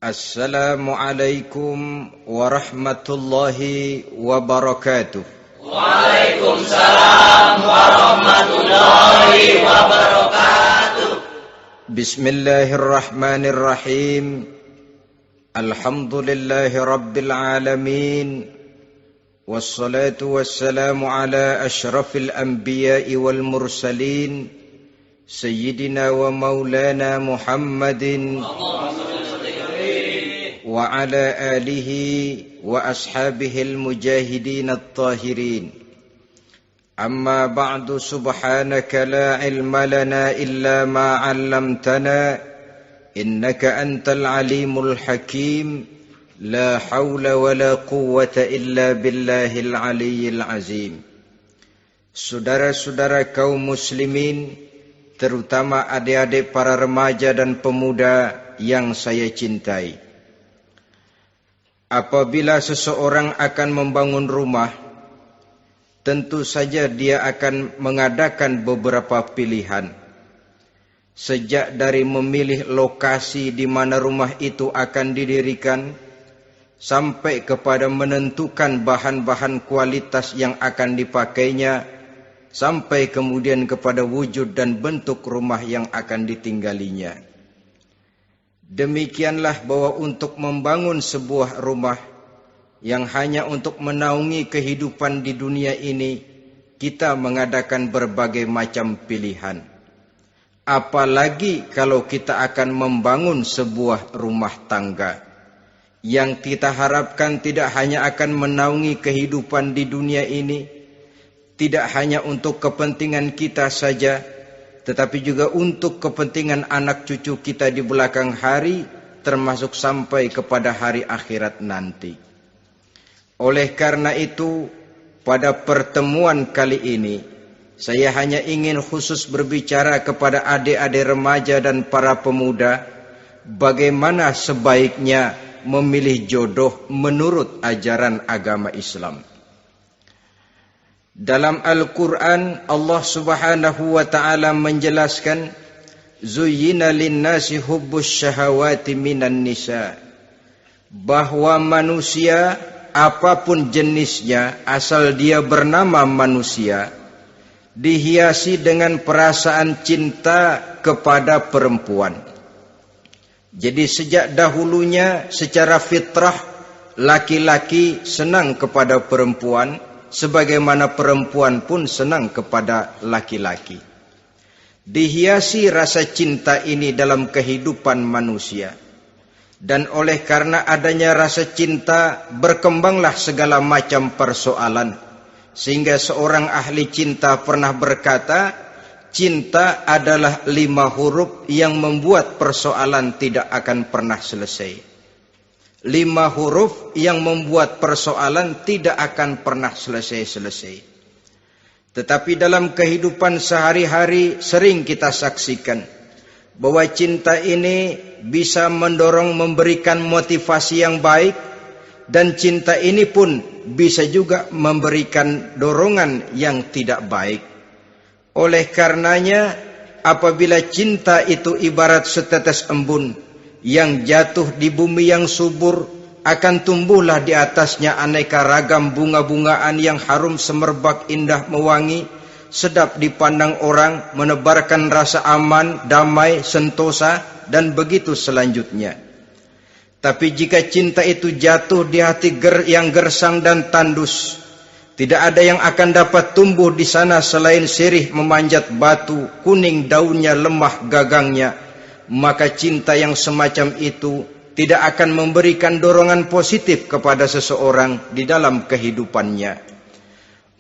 Assalamualaikum warahmatullahi wabarakatuh. Waalaikumsalam warahmatullahi wabarakatuh. Bismillahirrahmanirrahim. Alhamdulillahi rabbil alamin. Wassalatu wassalamu ala ashrafil anbiya'i wal mursalin, Sayyidina wa maulana Muhammadin wa ala alihi wa ashabihil mujahidin at-tahirin. Amma ba'du, subhanaka la ilma lana illa ma 'allamtana innaka antal alimul hakim. La haula wa la quwwata illa billahil aliyyil azim. Saudara-saudara kaum muslimin, terutama adik-adik para remaja dan pemuda yang saya cintai. Apabila seseorang akan membangun rumah, tentu saja dia akan mengadakan beberapa pilihan. Sejak dari memilih lokasi di mana rumah itu akan didirikan, sampai kepada menentukan bahan-bahan kualitas yang akan dipakainya, sampai kemudian kepada wujud dan bentuk rumah yang akan ditinggalinya. Demikianlah bahwa untuk membangun sebuah rumah yang hanya untuk menaungi kehidupan di dunia ini, kita mengadakan berbagai macam pilihan. Apalagi kalau kita akan membangun sebuah rumah tangga yang kita harapkan tidak hanya akan menaungi kehidupan di dunia ini, tidak hanya untuk kepentingan kita saja, tetapi juga untuk kepentingan anak cucu kita di belakang hari, termasuk sampai kepada hari akhirat nanti. Oleh karena itu, pada pertemuan kali ini, saya hanya ingin khusus berbicara kepada adik-adik remaja dan para pemuda, bagaimana sebaiknya memilih jodoh menurut ajaran agama Islam. Dalam Al-Quran, Allah Subhanahu wa ta'ala menjelaskan, Zuyyina linnasi hubbus syahawati minan nisa, bahwa manusia apapun jenisnya, asal dia bernama manusia, dihiasi dengan perasaan cinta kepada perempuan. Jadi sejak dahulunya secara fitrah, laki-laki senang kepada perempuan, sebagaimana perempuan pun senang kepada laki-laki. Dihiasi rasa cinta ini dalam kehidupan manusia. Dan oleh karena adanya rasa cinta, berkembanglah segala macam persoalan. Sehingga seorang ahli cinta pernah berkata, cinta adalah 5 huruf yang membuat persoalan tidak akan pernah selesai. 5 huruf yang membuat persoalan tidak akan pernah selesai-selesai. Tetapi dalam kehidupan sehari-hari sering kita saksikan bahwa cinta ini bisa mendorong, memberikan motivasi yang baik, dan cinta ini pun bisa juga memberikan dorongan yang tidak baik. Oleh karenanya, apabila cinta itu ibarat setetes embun yang jatuh di bumi yang subur, akan tumbuhlah di atasnya aneka ragam bunga-bungaan yang harum semerbak, indah mewangi, sedap dipandang orang, menebarkan rasa aman, damai, sentosa, dan begitu selanjutnya. Tapi jika cinta itu jatuh di hati yang gersang dan tandus, tidak ada yang akan dapat tumbuh di sana selain sirih memanjat batu, kuning daunnya, lemah gagangnya. Maka cinta yang semacam itu tidak akan memberikan dorongan positif kepada seseorang di dalam kehidupannya.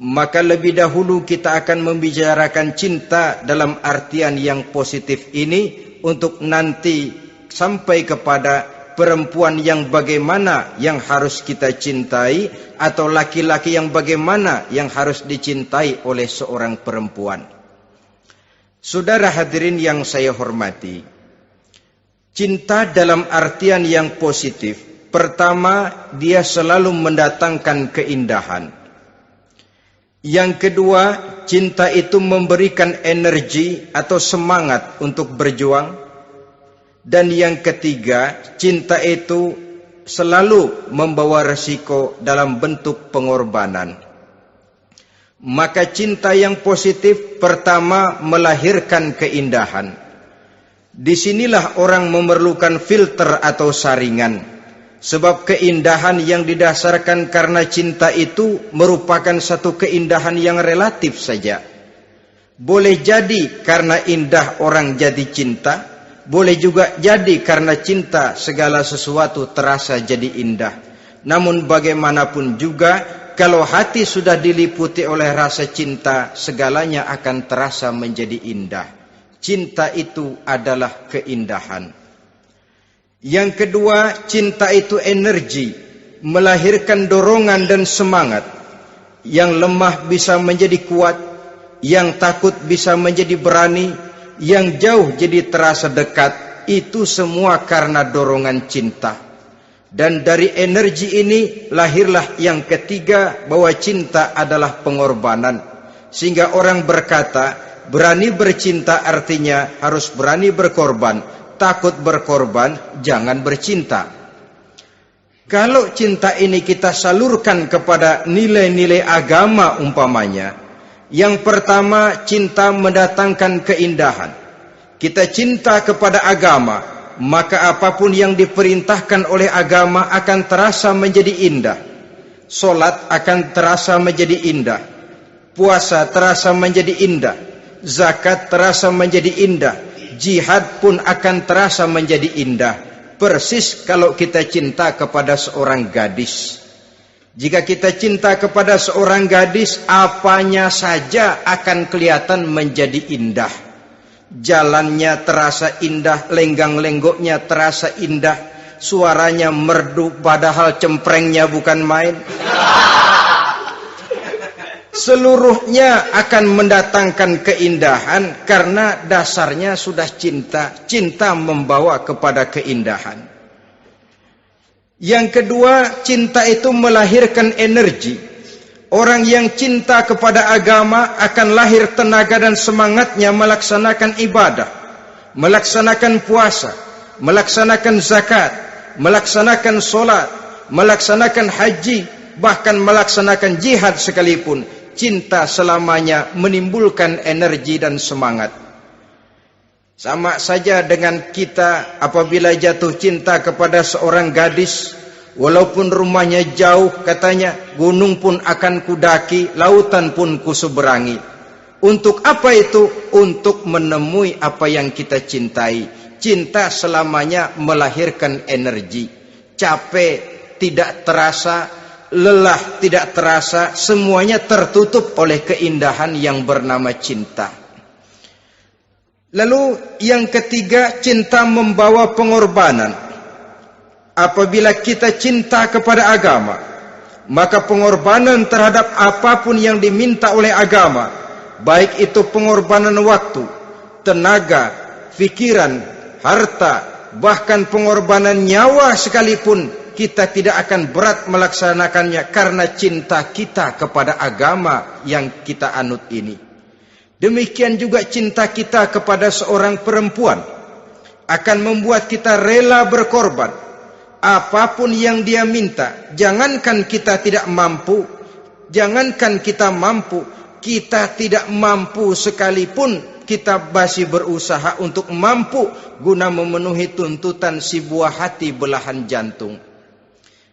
Maka lebih dahulu kita akan membicarakan cinta dalam artian yang positif ini, untuk nanti sampai kepada perempuan yang bagaimana yang harus kita cintai, atau laki-laki yang bagaimana yang harus dicintai oleh seorang perempuan. Saudara hadirin yang saya hormati, cinta dalam artian yang positif, pertama, dia selalu mendatangkan keindahan. Yang kedua, cinta itu memberikan energi atau semangat untuk berjuang. Dan yang ketiga, cinta itu selalu membawa resiko dalam bentuk pengorbanan. Maka cinta yang positif pertama melahirkan keindahan. Disinilah orang memerlukan filter atau saringan. Sebab keindahan yang didasarkan karena cinta itu merupakan satu keindahan yang relatif saja. Boleh jadi karena indah orang jadi cinta, boleh juga jadi karena cinta segala sesuatu terasa jadi indah. Namun bagaimanapun juga, kalau hati sudah diliputi oleh rasa cinta, segalanya akan terasa menjadi indah. Cinta itu adalah keindahan. Yang kedua, cinta itu energi, melahirkan dorongan dan semangat. Yang lemah bisa menjadi kuat, yang takut bisa menjadi berani, yang jauh jadi terasa dekat. Itu semua karena dorongan cinta. Dan dari energi ini lahirlah yang ketiga, bahwa cinta adalah pengorbanan. Sehingga orang berkata, berani bercinta artinya harus berani berkorban. Takut berkorban, jangan bercinta. Kalau cinta ini kita salurkan kepada nilai-nilai agama umpamanya, yang pertama, cinta mendatangkan keindahan. Kita cinta kepada agama, maka apapun yang diperintahkan oleh agama akan terasa menjadi indah. Solat akan terasa menjadi indah, puasa terasa menjadi indah, zakat terasa menjadi indah, jihad pun akan terasa menjadi indah. Persis kalau kita cinta kepada seorang gadis. Jika kita cinta kepada seorang gadis, apanya saja akan kelihatan menjadi indah. Jalannya terasa indah, lenggang-lenggoknya terasa indah, suaranya merdu padahal cemprengnya bukan main. Seluruhnya akan mendatangkan keindahan karena dasarnya sudah cinta. Cinta membawa kepada keindahan. Yang kedua, cinta itu melahirkan energi. Orang yang cinta kepada agama akan lahir tenaga dan semangatnya melaksanakan ibadah, melaksanakan puasa, melaksanakan zakat, melaksanakan solat, melaksanakan haji, bahkan melaksanakan jihad sekalipun. Cinta selamanya menimbulkan energi dan semangat. Sama saja dengan kita apabila jatuh cinta kepada seorang gadis, walaupun rumahnya jauh, katanya, gunung pun akan kudaki, lautan pun kuseberangi. Untuk apa itu? Untuk menemui apa yang kita cintai. Cinta selamanya melahirkan energi. Capek tidak terasa, lelah tidak terasa, semuanya tertutup oleh keindahan yang bernama cinta. Lalu yang ketiga, cinta membawa pengorbanan. Apabila kita cinta kepada agama, maka pengorbanan terhadap apapun yang diminta oleh agama, baik itu pengorbanan waktu, tenaga, pikiran, harta, bahkan pengorbanan nyawa sekalipun, kita tidak akan berat melaksanakannya karena cinta kita kepada agama yang kita anut ini. Demikian juga cinta kita kepada seorang perempuan akan membuat kita rela berkorban. Apapun yang dia minta, jangankan kita tidak mampu, jangankan kita mampu, kita tidak mampu sekalipun, kita masih berusaha untuk mampu guna memenuhi tuntutan si buah hati belahan jantung.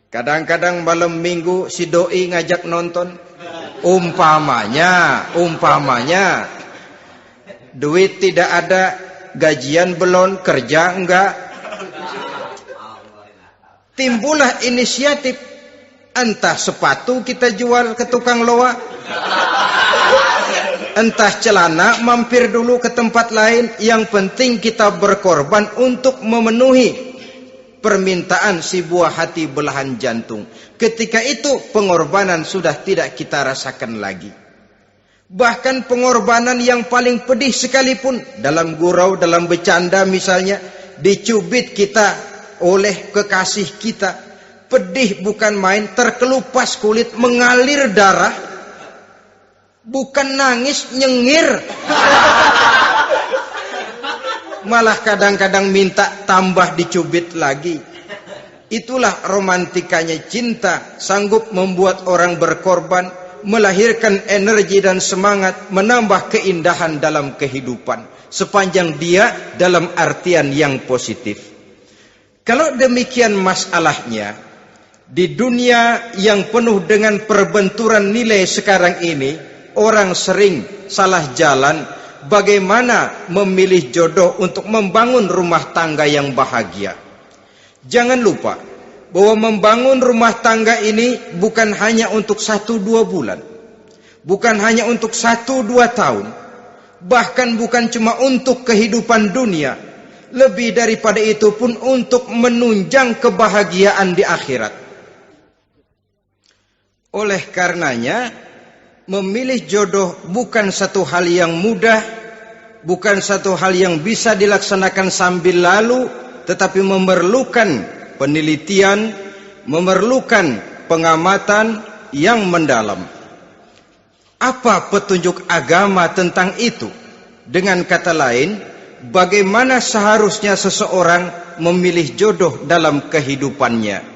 Kadang-kadang malam minggu si doi ngajak nonton. Umpamanya duit tidak ada, gajian belum, kerja enggak. Timbullah inisiatif, entah sepatu kita jual ke tukang loa, entah celana mampir dulu ke tempat lain. Yang penting kita berkorban untuk memenuhi permintaan si buah hati belahan jantung. Ketika itu pengorbanan sudah tidak kita rasakan lagi. Bahkan pengorbanan yang paling pedih sekalipun, dalam gurau, dalam bercanda misalnya, dicubit kita oleh kekasih kita, pedih bukan main, terkelupas kulit, mengalir darah, bukan nangis, nyengir. malah kadang-kadang minta tambah dicubit lagi. Itulah romantikanya cinta, sanggup membuat orang berkorban, melahirkan energi dan semangat, menambah keindahan dalam kehidupan, sepanjang dia dalam artian yang positif. Kalau demikian masalahnya, di dunia yang penuh dengan perbenturan nilai sekarang ini, orang sering salah jalan bagaimana memilih jodoh untuk membangun rumah tangga yang bahagia. Jangan lupa bahwa membangun rumah tangga ini bukan hanya untuk 1-2 bulan, bukan hanya untuk 1-2 tahun, bahkan bukan cuma untuk kehidupan dunia, lebih daripada itu pun untuk menunjang kebahagiaan di akhirat. Oleh karenanya, memilih jodoh bukan satu hal yang mudah, bukan satu hal yang bisa dilaksanakan sambil lalu, tetapi memerlukan penelitian, memerlukan pengamatan yang mendalam. Apa petunjuk agama tentang itu? Dengan kata lain, bagaimana seharusnya seseorang memilih jodoh dalam kehidupannya?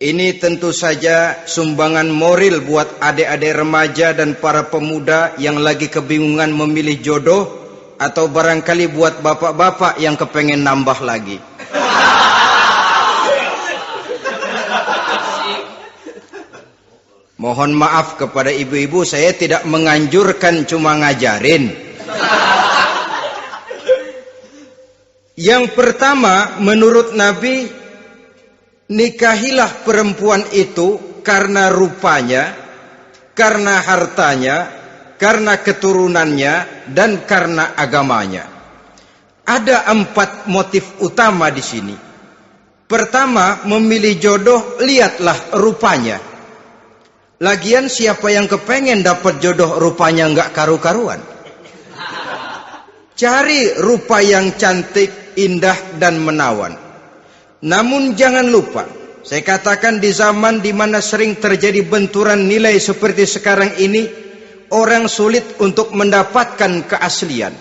Ini tentu saja sumbangan moral buat adik-adik remaja dan para pemuda yang lagi kebingungan memilih jodoh, atau barangkali buat bapak-bapak yang kepengen nambah lagi. Mohon maaf kepada ibu-ibu, saya tidak menganjurkan, cuma ngajarin. Yang pertama, menurut Nabi, nikahilah perempuan itu karena rupanya, karena hartanya, karena keturunannya, dan karena agamanya. Ada 4 motif utama di sini. Pertama, memilih jodoh, lihatlah rupanya. Lagian siapa yang kepengen dapat jodoh rupanya nggak karu-karuan? Cari rupa yang cantik, indah, dan menawan. Namun jangan lupa, saya katakan di zaman di mana sering terjadi benturan nilai seperti sekarang ini, orang sulit untuk mendapatkan keaslian.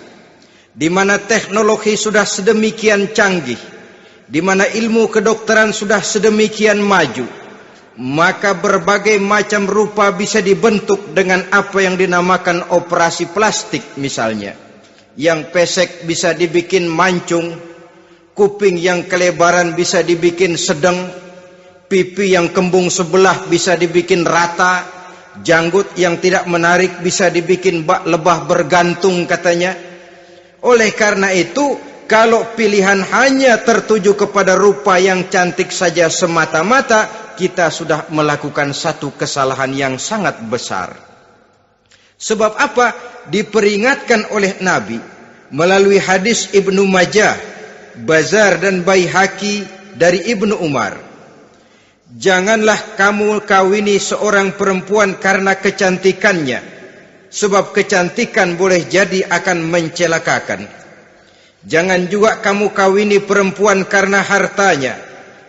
Di mana teknologi sudah sedemikian canggih, di mana ilmu kedokteran sudah sedemikian maju, maka berbagai macam rupa bisa dibentuk dengan apa yang dinamakan operasi plastik misalnya. Yang pesek bisa dibikin mancung, kuping yang kelebaran bisa dibikin sedang, pipi yang kembung sebelah bisa dibikin rata, janggut yang tidak menarik bisa dibikin bak lebah bergantung katanya. Oleh karena itu, kalau pilihan hanya tertuju kepada rupa yang cantik saja semata-mata, kita sudah melakukan satu kesalahan yang sangat besar. Sebab apa? Diperingatkan oleh Nabi melalui hadis Ibnu Majah, Bazar dan Baihaqi dari Ibnu Umar. Janganlah kamu kawini seorang perempuan karena kecantikannya, sebab kecantikan boleh jadi akan mencelakakan. Jangan juga kamu kawini perempuan karena hartanya,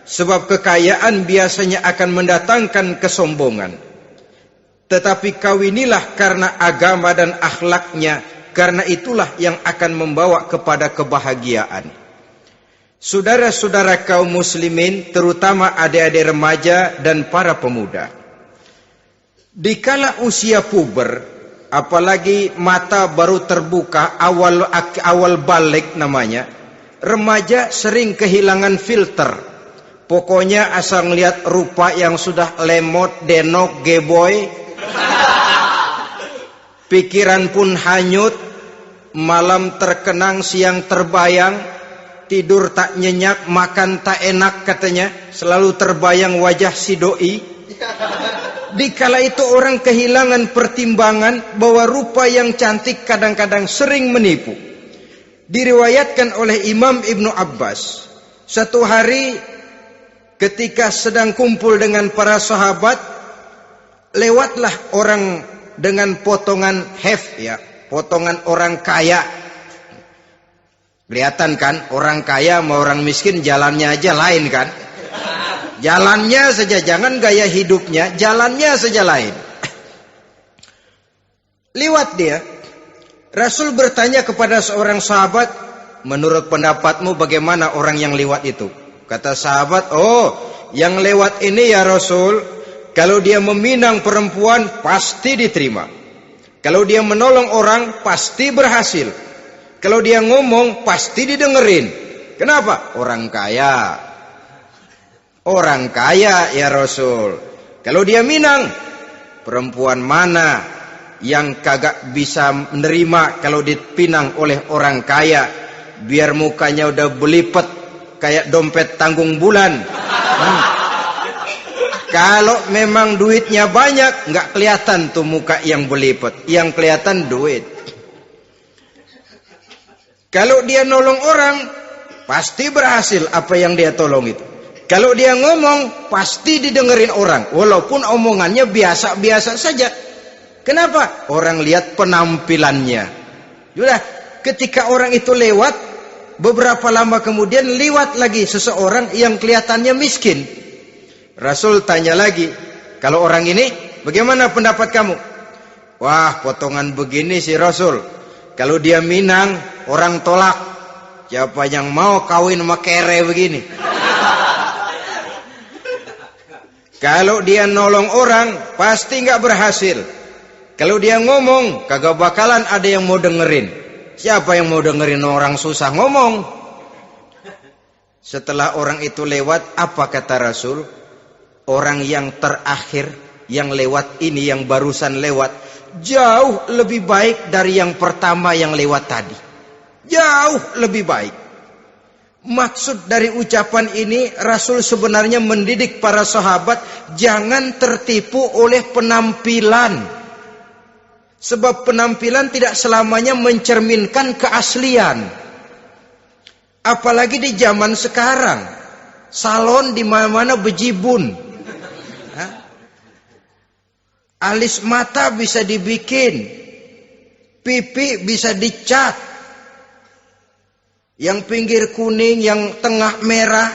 sebab kekayaan biasanya akan mendatangkan kesombongan. Tetapi kawinilah karena agama dan akhlaknya, karena itulah yang akan membawa kepada kebahagiaan. Saudara-saudara kaum muslimin, terutama adik-adik remaja dan para pemuda, dikala usia puber, apalagi mata baru terbuka, awal balik namanya, remaja sering kehilangan filter. Pokoknya asal ngelihat rupa yang sudah lemot, denok, geboy, pikiran pun hanyut, malam terkenang, siang terbayang, tidur tak nyenyak, makan tak enak katanya, selalu terbayang wajah si doi. Dikala itu orang kehilangan pertimbangan bahwa rupa yang cantik kadang-kadang sering menipu. Diriwayatkan oleh Imam Ibnu Abbas, satu hari ketika sedang kumpul dengan para sahabat, lewatlah orang dengan potongan potongan orang kaya. Kelihatan kan, orang kaya sama orang miskin jalannya aja lain kan. Jalannya saja, jangan gaya hidupnya, jalannya saja lain. Liwat dia, Rasul bertanya kepada seorang sahabat, menurut pendapatmu bagaimana orang yang lewat itu? Kata sahabat, oh, yang lewat ini ya Rasul, kalau dia meminang perempuan pasti diterima. Kalau dia menolong orang pasti berhasil. Kalau dia ngomong pasti didengerin. Kenapa? Orang kaya. Orang kaya ya Rasul. Kalau dia minang, perempuan mana yang kagak bisa menerima kalau dipinang oleh orang kaya? Biar mukanya udah belipet kayak dompet tanggung bulan. Kalau memang duitnya banyak, nggak kelihatan tuh muka yang belipet. Yang kelihatan duit. Kalau dia nolong orang, pasti berhasil apa yang dia tolong itu. Kalau dia ngomong, pasti didengerin orang. Walaupun omongannya biasa-biasa saja. Kenapa? Orang lihat penampilannya. Sudah, ketika orang itu lewat, beberapa lama kemudian lewat lagi seseorang yang kelihatannya miskin. Rasul tanya lagi, kalau orang ini, bagaimana pendapat kamu? Wah, potongan begini sih Rasul. Kalau dia minang, orang tolak. Siapa yang mau kawin sama kere begini? Kalau dia nolong orang, pasti nggak berhasil. Kalau dia ngomong, kagak bakalan ada yang mau dengerin. Siapa yang mau dengerin orang susah ngomong? Setelah orang itu lewat, apa kata Rasul? Orang yang terakhir, yang lewat ini, yang barusan lewat, jauh lebih baik dari yang pertama yang lewat tadi. Jauh lebih baik. Maksud dari ucapan ini, Rasul sebenarnya mendidik para sahabat jangan tertipu oleh penampilan. Sebab penampilan tidak selamanya mencerminkan keaslian. Apalagi di zaman sekarang, salon di mana-mana bejibun. Alis mata bisa dibikin, pipi bisa dicat. Yang pinggir kuning, yang tengah merah,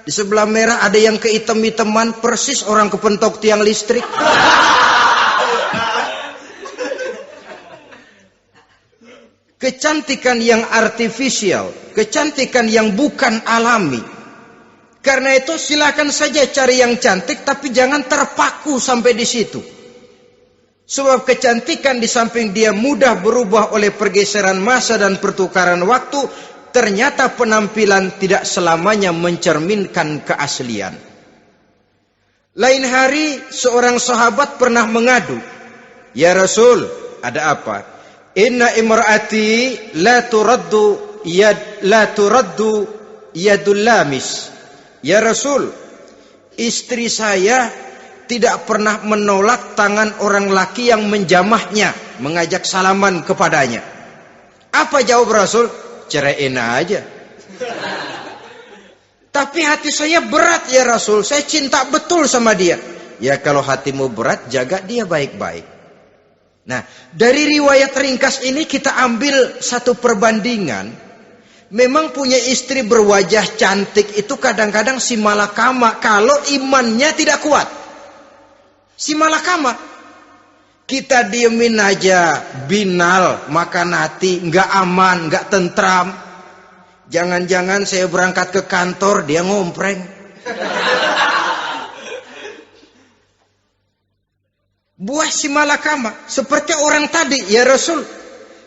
di sebelah merah ada yang kehitam-hitaman, persis orang kepentok tiang listrik. Kecantikan yang artifisial, kecantikan yang bukan alami. Karena itu silakan saja cari yang cantik, tapi jangan terpaku sampai di situ. Sebab kecantikan di samping dia mudah berubah oleh pergeseran masa dan pertukaran waktu, ternyata penampilan tidak selamanya mencerminkan keaslian. Lain hari seorang sahabat pernah mengadu, "Ya Rasul, ada apa? Inna imraati la turaddu yadul lamis." Ya Rasul, istri saya tidak pernah menolak tangan orang laki yang menjamahnya, mengajak salaman kepadanya. Apa jawab Rasul? Ceraiin aja. Tapi hati saya berat ya Rasul, saya cinta betul sama dia. Ya kalau hatimu berat, jaga dia baik-baik. Nah, dari riwayat ringkas ini kita ambil satu perbandingan. Memang punya istri berwajah cantik itu kadang-kadang si malakama kalau imannya tidak kuat. Si malakama. Kita diemin aja, binal, makan hati, nggak aman, nggak tentram. Jangan-jangan saya berangkat ke kantor, dia ngompreng. Buah si malakama, seperti orang tadi, ya Rasul.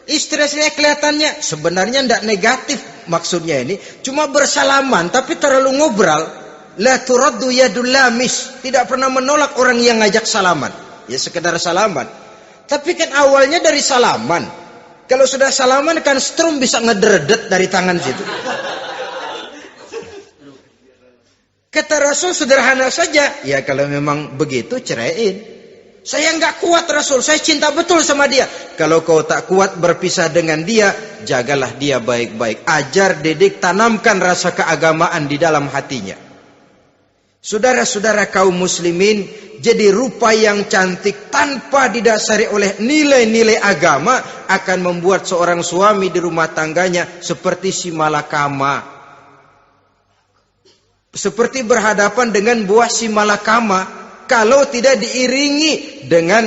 Istri saya kelihatannya sebenarnya tidak negatif maksudnya ini, cuma bersalaman, tapi terlalu ngobrol. La turaddu yadul lamis, tidak pernah menolak orang yang ngajak salaman. Ya sekedar salaman. Tapi kan awalnya dari salaman. Kalau sudah salaman kan strum bisa ngederdet dari tangan situ. Kata Rasul sederhana saja. Ya kalau memang begitu ceraiin. Saya nggak kuat Rasul. Saya cinta betul sama dia. Kalau kau tak kuat berpisah dengan dia, jagalah dia baik-baik. Ajar, didik, tanamkan rasa keagamaan di dalam hatinya. Saudara-saudara kaum muslimin, jadi rupa yang cantik tanpa didasari oleh nilai-nilai agama akan membuat seorang suami di rumah tangganya seperti si malakama. Seperti berhadapan dengan buah si malakama kalau tidak diiringi dengan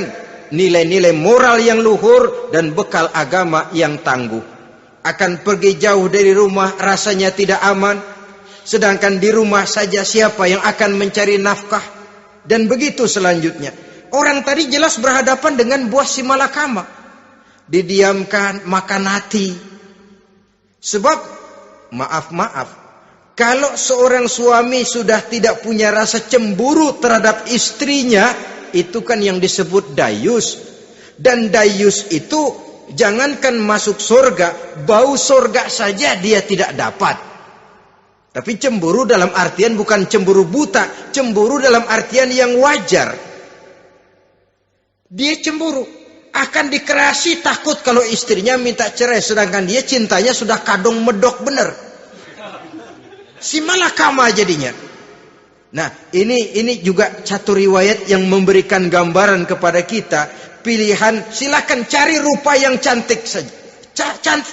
nilai-nilai moral yang luhur dan bekal agama yang tangguh. akan pergi jauh dari rumah rasanya tidak aman. Sedangkan di rumah saja siapa yang akan mencari nafkah? Dan begitu selanjutnya. Orang tadi jelas berhadapan dengan buah si malakama. Didiamkan, makan hati. Sebab, maaf, kalau seorang suami sudah tidak punya rasa cemburu terhadap istrinya, itu kan yang disebut dayus. Dan dayus itu, jangankan masuk surga, bau surga saja dia tidak dapat. Tapi cemburu dalam artian bukan cemburu buta, cemburu dalam artian yang wajar. Dia cemburu, akan dikerasi takut kalau istrinya minta cerai, sedangkan dia cintanya sudah kadung medok bener. Si malakama jadinya. Nah, ini juga satu riwayat yang memberikan gambaran kepada kita. Pilihan, silakan cari rupa yang cantik saja.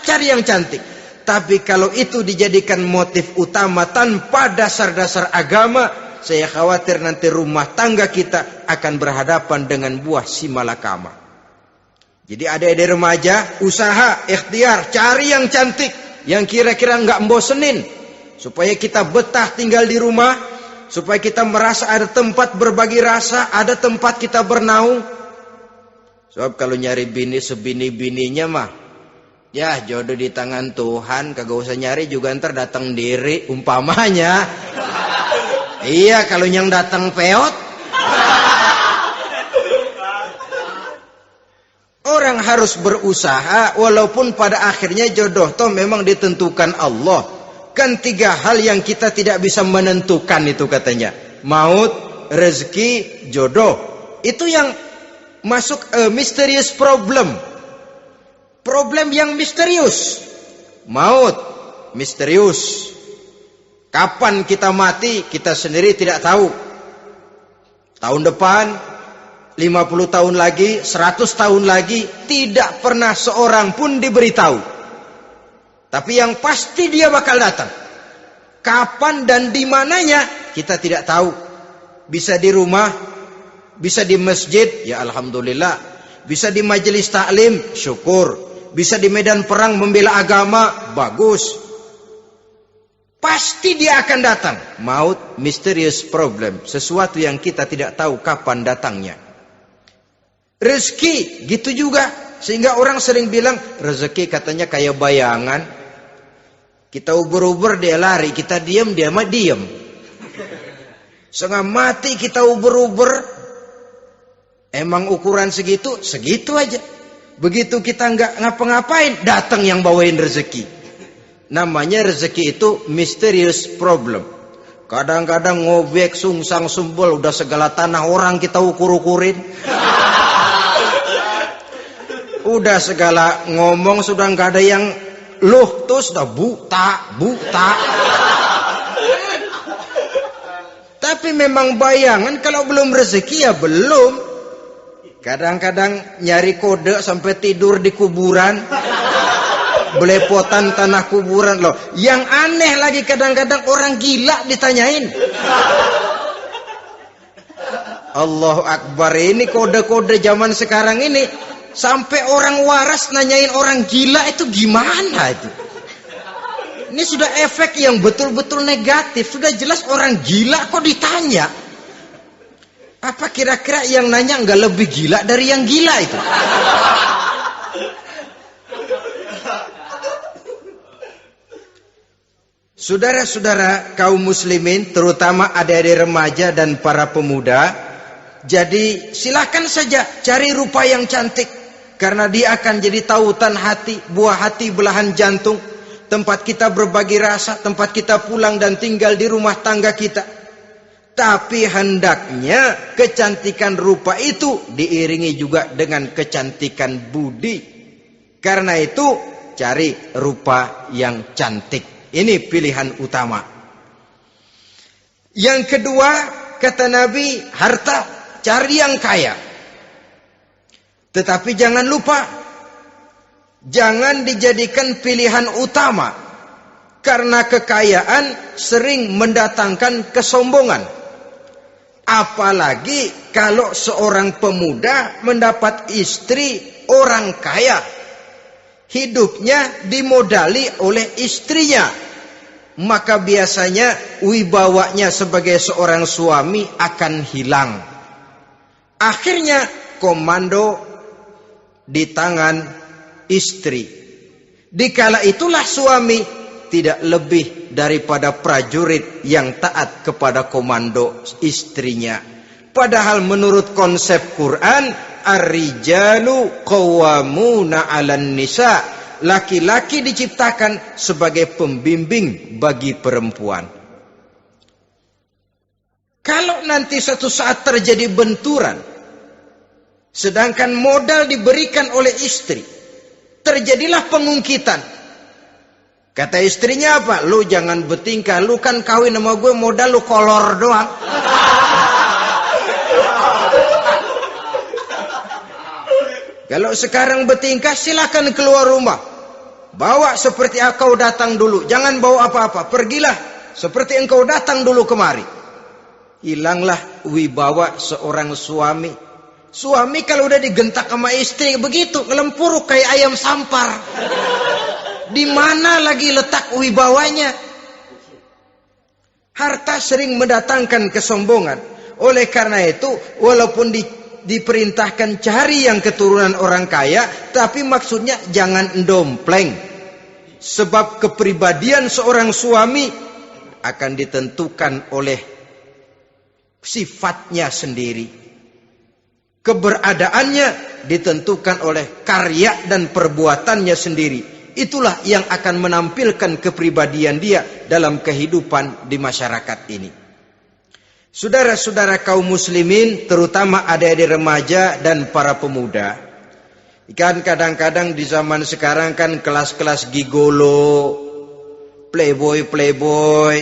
Cari yang cantik. Tapi kalau itu dijadikan motif utama tanpa dasar-dasar agama, saya khawatir nanti rumah tangga kita akan berhadapan dengan buah si malakama. Jadi adik-adik remaja, usaha, ikhtiar, cari yang cantik, yang kira-kira nggak membosenin. Supaya kita betah tinggal di rumah, supaya kita merasa ada tempat berbagi rasa, ada tempat kita bernaung. Sebab kalau nyari bini sebini-bininya mah, ya jodoh di tangan Tuhan, kagak usah nyari juga ntar datang diri umpamanya. Iya, kalau yang datang peot. Orang harus berusaha, walaupun pada akhirnya jodoh toh memang ditentukan Allah. Kan 3 hal yang kita tidak bisa menentukan itu katanya. Maut, rezeki, jodoh. Itu yang masuk mysterious problem. Problem yang misterius. Maut, misterius. Kapan kita mati, kita sendiri tidak tahu. Tahun depan, 50 tahun lagi, 100 tahun lagi, tidak pernah seorang pun diberitahu. Tapi yang pasti dia bakal datang. Kapan dan di mananya kita tidak tahu. Bisa di rumah, bisa di masjid, ya alhamdulillah. Bisa di majelis taklim, syukur. Bisa di medan perang membela agama, bagus. Pasti dia akan datang. Maut, mysterious problem. Sesuatu yang kita tidak tahu kapan datangnya. Rezeki, gitu juga. Sehingga orang sering bilang, rezeki katanya kayak bayangan. Kita uber-uber dia lari, kita diam dia mah diam. Setengah mati kita uber-uber. Emang ukuran segitu, segitu aja. Begitu kita nggak ngapa-ngapain, datang yang bawain rezeki. Namanya rezeki itu mysterious problem. Kadang-kadang ngobek, sungsang, sumbul, udah segala tanah orang kita ukur-ukurin. Udah segala ngomong sudah nggak ada yang loh, tuh sudah buta. Tapi memang bayangan, kalau belum rezeki ya belum. Kadang-kadang nyari kode sampai tidur di kuburan. Belepotan tanah kuburan loh. Yang aneh lagi kadang-kadang orang gila ditanyain. Allahu Akbar, ini kode-kode zaman sekarang ini. Sampai orang waras nanyain orang gila itu gimana itu? Ini sudah efek yang betul-betul negatif. Sudah jelas orang gila kok ditanya. Apa kira-kira yang nanya nggak lebih gila dari yang gila itu? Saudara-saudara kaum muslimin, terutama adik-adik remaja dan para pemuda, jadi silakan saja cari rupa yang cantik. Karena dia akan jadi tautan hati, buah hati belahan jantung. Tempat kita berbagi rasa, tempat kita pulang dan tinggal di rumah tangga kita. Tapi hendaknya kecantikan rupa itu diiringi juga dengan kecantikan budi. Karena itu cari rupa yang cantik. Ini pilihan utama. Yang kedua, kata Nabi, harta, cari yang kaya. Tetapi jangan lupa, jangan dijadikan pilihan utama. Karena kekayaan sering mendatangkan kesombongan. Apalagi kalau seorang pemuda mendapat istri orang kaya. hidupnya dimodali oleh istrinya, maka biasanya wibawanya sebagai seorang suami akan hilang. Akhirnya komando di tangan istri. Dikala itulah suami tidak lebih daripada prajurit yang taat kepada komando istrinya. Padahal menurut konsep Quran, ar-rijalu qawwamuna 'alan nisa, laki-laki diciptakan sebagai pembimbing bagi perempuan. Kalau nanti suatu saat terjadi benturan, sedangkan modal diberikan oleh istri, terjadilah pengungkitan. Kata istrinya apa? Lu jangan bertingkah, lu kan kawin sama gue, modal lu kolor doang. Kalau sekarang bertingkah, silakan keluar rumah. Bawa seperti engkau datang dulu. Jangan bawa apa-apa. Pergilah seperti engkau datang dulu kemari. Hilanglah wibawa seorang suami. Suami kalau udah digentak sama istri begitu, ngelempuruk kayak ayam sampar. Di mana lagi letak wibawanya? Harta sering mendatangkan kesombongan. Oleh karena itu, walaupun diperintahkan cari yang keturunan orang kaya, tapi maksudnya jangan dompleng. Sebab kepribadian seorang suami akan ditentukan oleh sifatnya sendiri. Keberadaannya ditentukan oleh karya dan perbuatannya sendiri. Itulah yang akan menampilkan kepribadian dia dalam kehidupan di masyarakat ini. Saudara-saudara kaum muslimin, terutama adik-adik remaja dan para pemuda, kan kadang-kadang di zaman sekarang kan kelas-kelas gigolo, playboy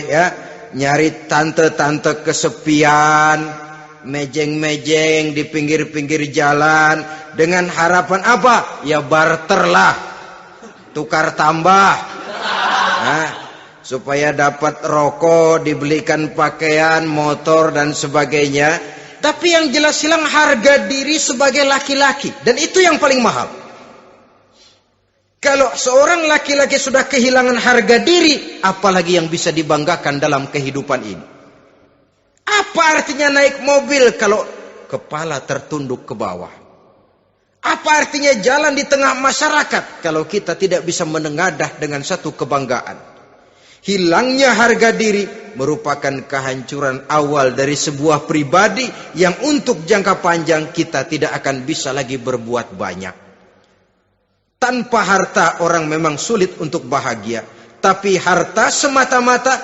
ya, nyari tante-tante kesepian, mejeng-mejeng di pinggir-pinggir jalan dengan harapan apa? Ya barter lah, tukar tambah. Nah, supaya dapat rokok, dibelikan pakaian, motor dan sebagainya. Tapi yang jelas hilang harga diri sebagai laki-laki, dan itu yang paling mahal. Kalau seorang laki-laki sudah kehilangan harga diri, apalagi yang bisa dibanggakan dalam kehidupan ini? Apa artinya naik mobil kalau kepala tertunduk ke bawah? Apa artinya jalan di tengah masyarakat kalau kita tidak bisa menengadah dengan satu kebanggaan? Hilangnya harga diri merupakan kehancuran awal dari sebuah pribadi yang untuk jangka panjang kita tidak akan bisa lagi berbuat banyak. Tanpa harta orang memang sulit untuk bahagia, tapi harta semata-mata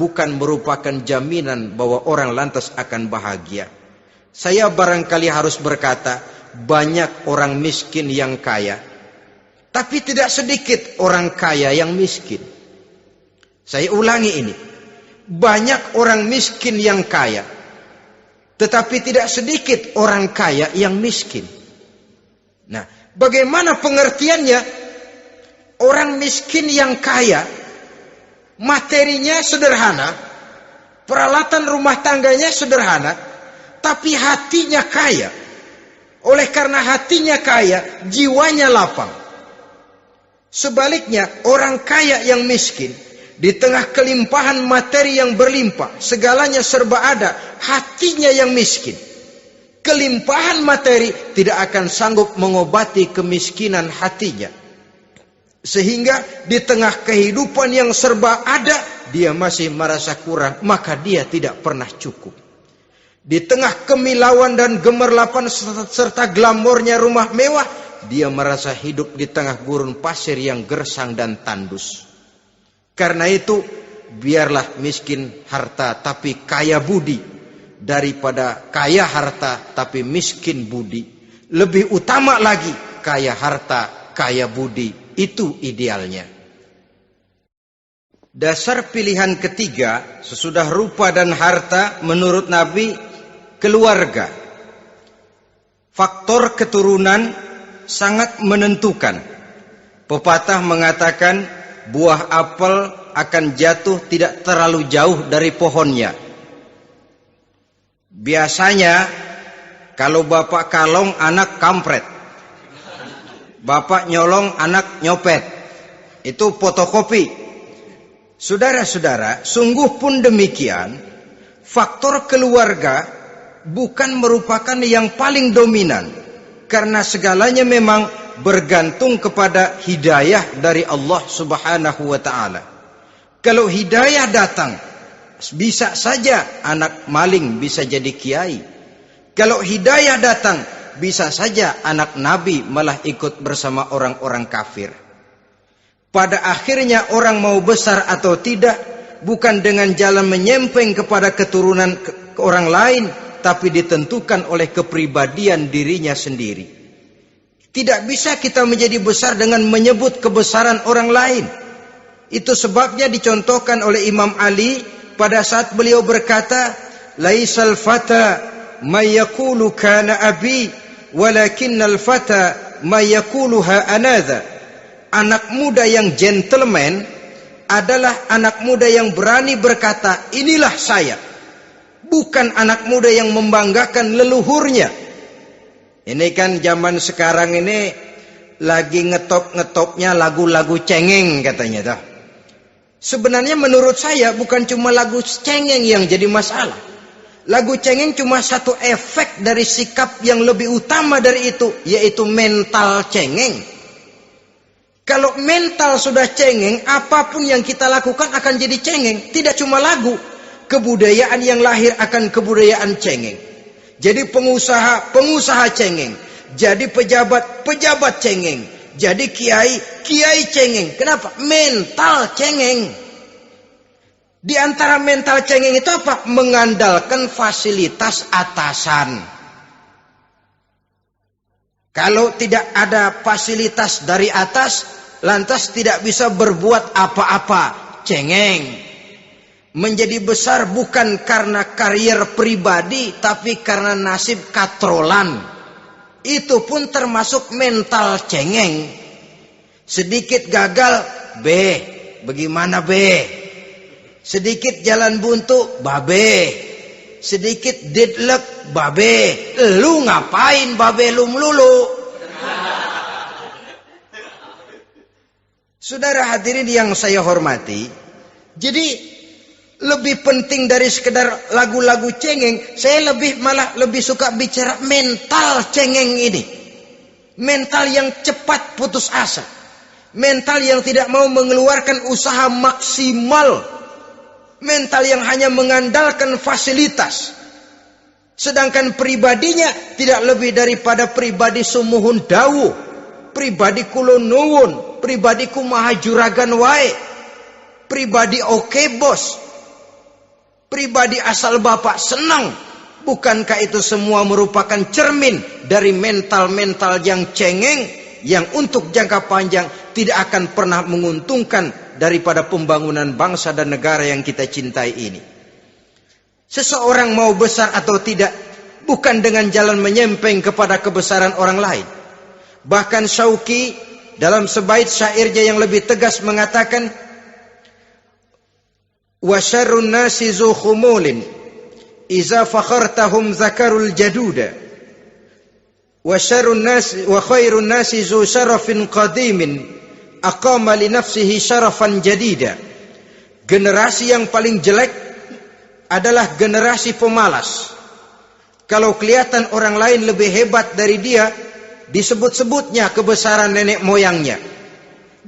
bukan merupakan jaminan bahwa orang lantas akan bahagia. Saya barangkali harus berkata, banyak orang miskin yang kaya, tapi tidak sedikit orang kaya yang miskin. Saya ulangi ini. Banyak orang miskin yang kaya, tetapi tidak sedikit orang kaya yang miskin. Nah, bagaimana pengertiannya? Orang miskin yang kaya, materinya sederhana, peralatan rumah tangganya sederhana, tapi hatinya kaya. Oleh karena hatinya kaya, jiwanya lapang. Sebaliknya, orang kaya yang miskin, di tengah kelimpahan materi yang berlimpah, segalanya serba ada, hatinya yang miskin. Kelimpahan materi tidak akan sanggup mengobati kemiskinan hatinya. Sehingga di tengah kehidupan yang serba ada, dia masih merasa kurang, maka dia tidak pernah cukup. Di tengah kemilauan dan gemerlapan serta glamornya rumah mewah, dia merasa hidup di tengah gurun pasir yang gersang dan tandus. Karena itu, biarlah miskin harta tapi kaya budi, daripada kaya harta tapi miskin budi. Lebih utama lagi, kaya harta, kaya budi. Itu idealnya. Dasar pilihan ketiga, sesudah rupa dan harta, menurut Nabi, keluarga. Faktor keturunan sangat menentukan. Pepatah mengatakan, buah apel akan jatuh tidak terlalu jauh dari pohonnya. Biasanya kalau bapak kalong, anak kampret. Bapak nyolong, anak nyopet. Itu fotokopi. Saudara-saudara, sungguh pun demikian, faktor keluarga bukan merupakan yang paling dominan. Karena segalanya memang bergantung kepada hidayah dari Allah Subhanahu wa ta'ala. Kalau hidayah datang, bisa saja anak maling bisa jadi kiai. Kalau hidayah datang, bisa saja anak nabi malah ikut bersama orang-orang kafir. Pada akhirnya orang mau besar atau tidak, bukan dengan jalan menyempeng kepada keturunan orang lain, tapi ditentukan oleh kepribadian dirinya sendiri. Tidak bisa kita menjadi besar dengan menyebut kebesaran orang lain. Itu sebabnya dicontohkan oleh Imam Ali pada saat beliau berkata, "Laisal fata may yaqulu kana abi, walakinnal fata may yaquluha anadha." Anak muda yang gentleman adalah anak muda yang berani berkata, "Inilah saya." Bukan anak muda yang membanggakan leluhurnya. Ini kan zaman sekarang ini lagi ngetop-ngetopnya lagu-lagu cengeng katanya dah. Sebenarnya menurut saya bukan cuma lagu cengeng yang jadi masalah. Lagu cengeng cuma satu efek dari sikap yang lebih utama dari itu, yaitu mental cengeng. Kalau mental sudah cengeng, apapun yang kita lakukan akan jadi cengeng. Tidak cuma lagu, kebudayaan yang lahir akan kebudayaan cengeng. Jadi pengusaha cengeng. Jadi pejabat cengeng. Jadi kiai cengeng. Kenapa? Mental cengeng. Di antara mental cengeng itu apa? Mengandalkan fasilitas atasan. Kalau tidak ada fasilitas dari atas, lantas tidak bisa berbuat apa-apa. Cengeng. Menjadi besar bukan karena karier pribadi, tapi karena nasib katrolan. Itu pun termasuk mental cengeng. Sedikit gagal, bagaimana sedikit jalan buntu, sedikit deadlock, lu ngapain lu melulu? Saudara hadirin yang saya hormati, jadi lebih penting dari sekedar lagu-lagu cengeng, saya malah lebih suka bicara mental cengeng ini. Mental yang cepat putus asa. Mental yang tidak mau mengeluarkan usaha maksimal. Mental yang hanya mengandalkan fasilitas. Sedangkan pribadinya tidak lebih daripada pribadi sumuhun dawuh, pribadi kulo nuwun, pribadi kumaha juragan wae, pribadi oke bos, pribadi asal bapak senang. Bukankah itu semua merupakan cermin dari mental-mental yang cengeng, yang untuk jangka panjang tidak akan pernah menguntungkan daripada pembangunan bangsa dan negara yang kita cintai ini. Seseorang mau besar atau tidak, bukan dengan jalan menyempeng kepada kebesaran orang lain. Bahkan Syauqi dalam sebaik syairnya yang lebih tegas mengatakan, "Wa syarrun nasi zu khumulin iza fakhartahum zakarul jaduda, wa syarrun nasi wa khairun nasi zu syarafin qadimin aqama li nafsihi syarafan jadida." Generasi yang paling jelek adalah generasi pemalas. Kalau kelihatan orang lain lebih hebat dari dia, disebut-sebutnya kebesaran nenek moyangnya.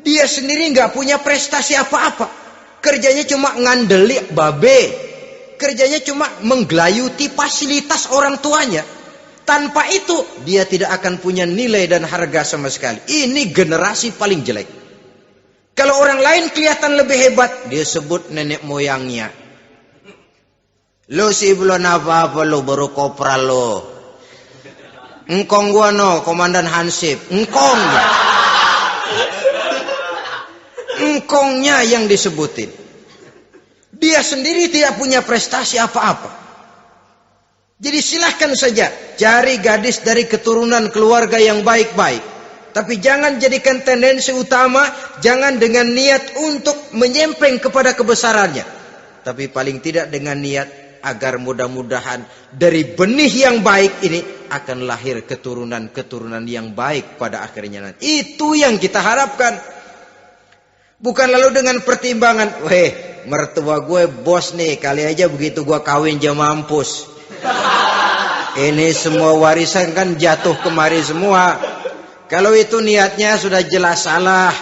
Dia sendiri nggak punya prestasi apa-apa. Kerjanya cuma ngandeli kerjanya cuma menggelayuti fasilitas orang tuanya. Tanpa itu dia tidak akan punya nilai dan harga sama sekali. Ini generasi paling jelek. Kalau orang lain kelihatan lebih hebat, dia sebut nenek moyangnya. Lo sih belum apa-apa, lo baru kopral lo. Engkong gua no, komandan Hansip. Engkongnya yang disebutin. Dia sendiri tidak punya prestasi apa-apa. Jadi silahkan saja cari gadis dari keturunan keluarga yang baik-baik. Tapi jangan jadikan tendensi utama, jangan dengan niat untuk menyempeng kepada kebesarannya. Tapi paling tidak dengan niat agar mudah-mudahan dari benih yang baik ini akan lahir keturunan-keturunan yang baik pada akhirnya nanti. Itu yang kita harapkan. Bukan lalu dengan pertimbangan, weh, mertua gue bos nih, kali aja begitu gue kawin dia mampus. Ini semua warisan kan jatuh kemari semua. Kalau itu niatnya sudah jelas salah.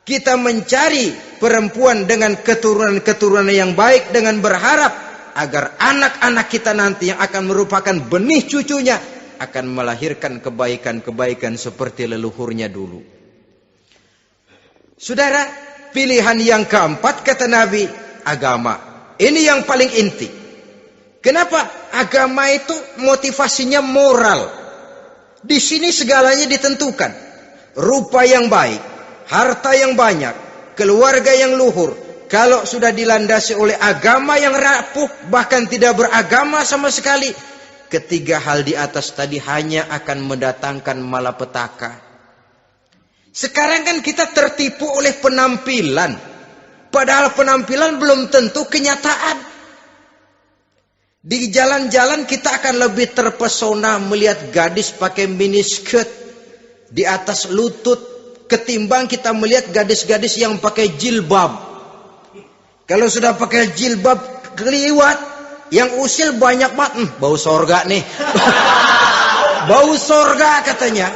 Kita mencari perempuan dengan keturunan-keturunan yang baik dengan berharap agar anak-anak kita nanti yang akan merupakan benih cucunya akan melahirkan kebaikan-kebaikan seperti leluhurnya dulu. Saudara, pilihan yang keempat kata Nabi, agama. Ini yang paling inti. Kenapa? Agama itu motivasinya moral. Di sini segalanya ditentukan. Rupa yang baik, harta yang banyak, keluarga yang luhur. Kalau sudah dilandasi oleh agama yang rapuh, bahkan tidak beragama sama sekali, ketiga hal di atas tadi hanya akan mendatangkan malapetaka. Sekarang kan kita tertipu oleh penampilan. Padahal penampilan belum tentu kenyataan. Di jalan-jalan kita akan lebih terpesona melihat gadis pakai miniskirt di atas lutut ketimbang kita melihat gadis-gadis yang pakai jilbab. Kalau sudah pakai jilbab keliwat, yang usil banyak banget, bau sorga nih. Bau sorga katanya.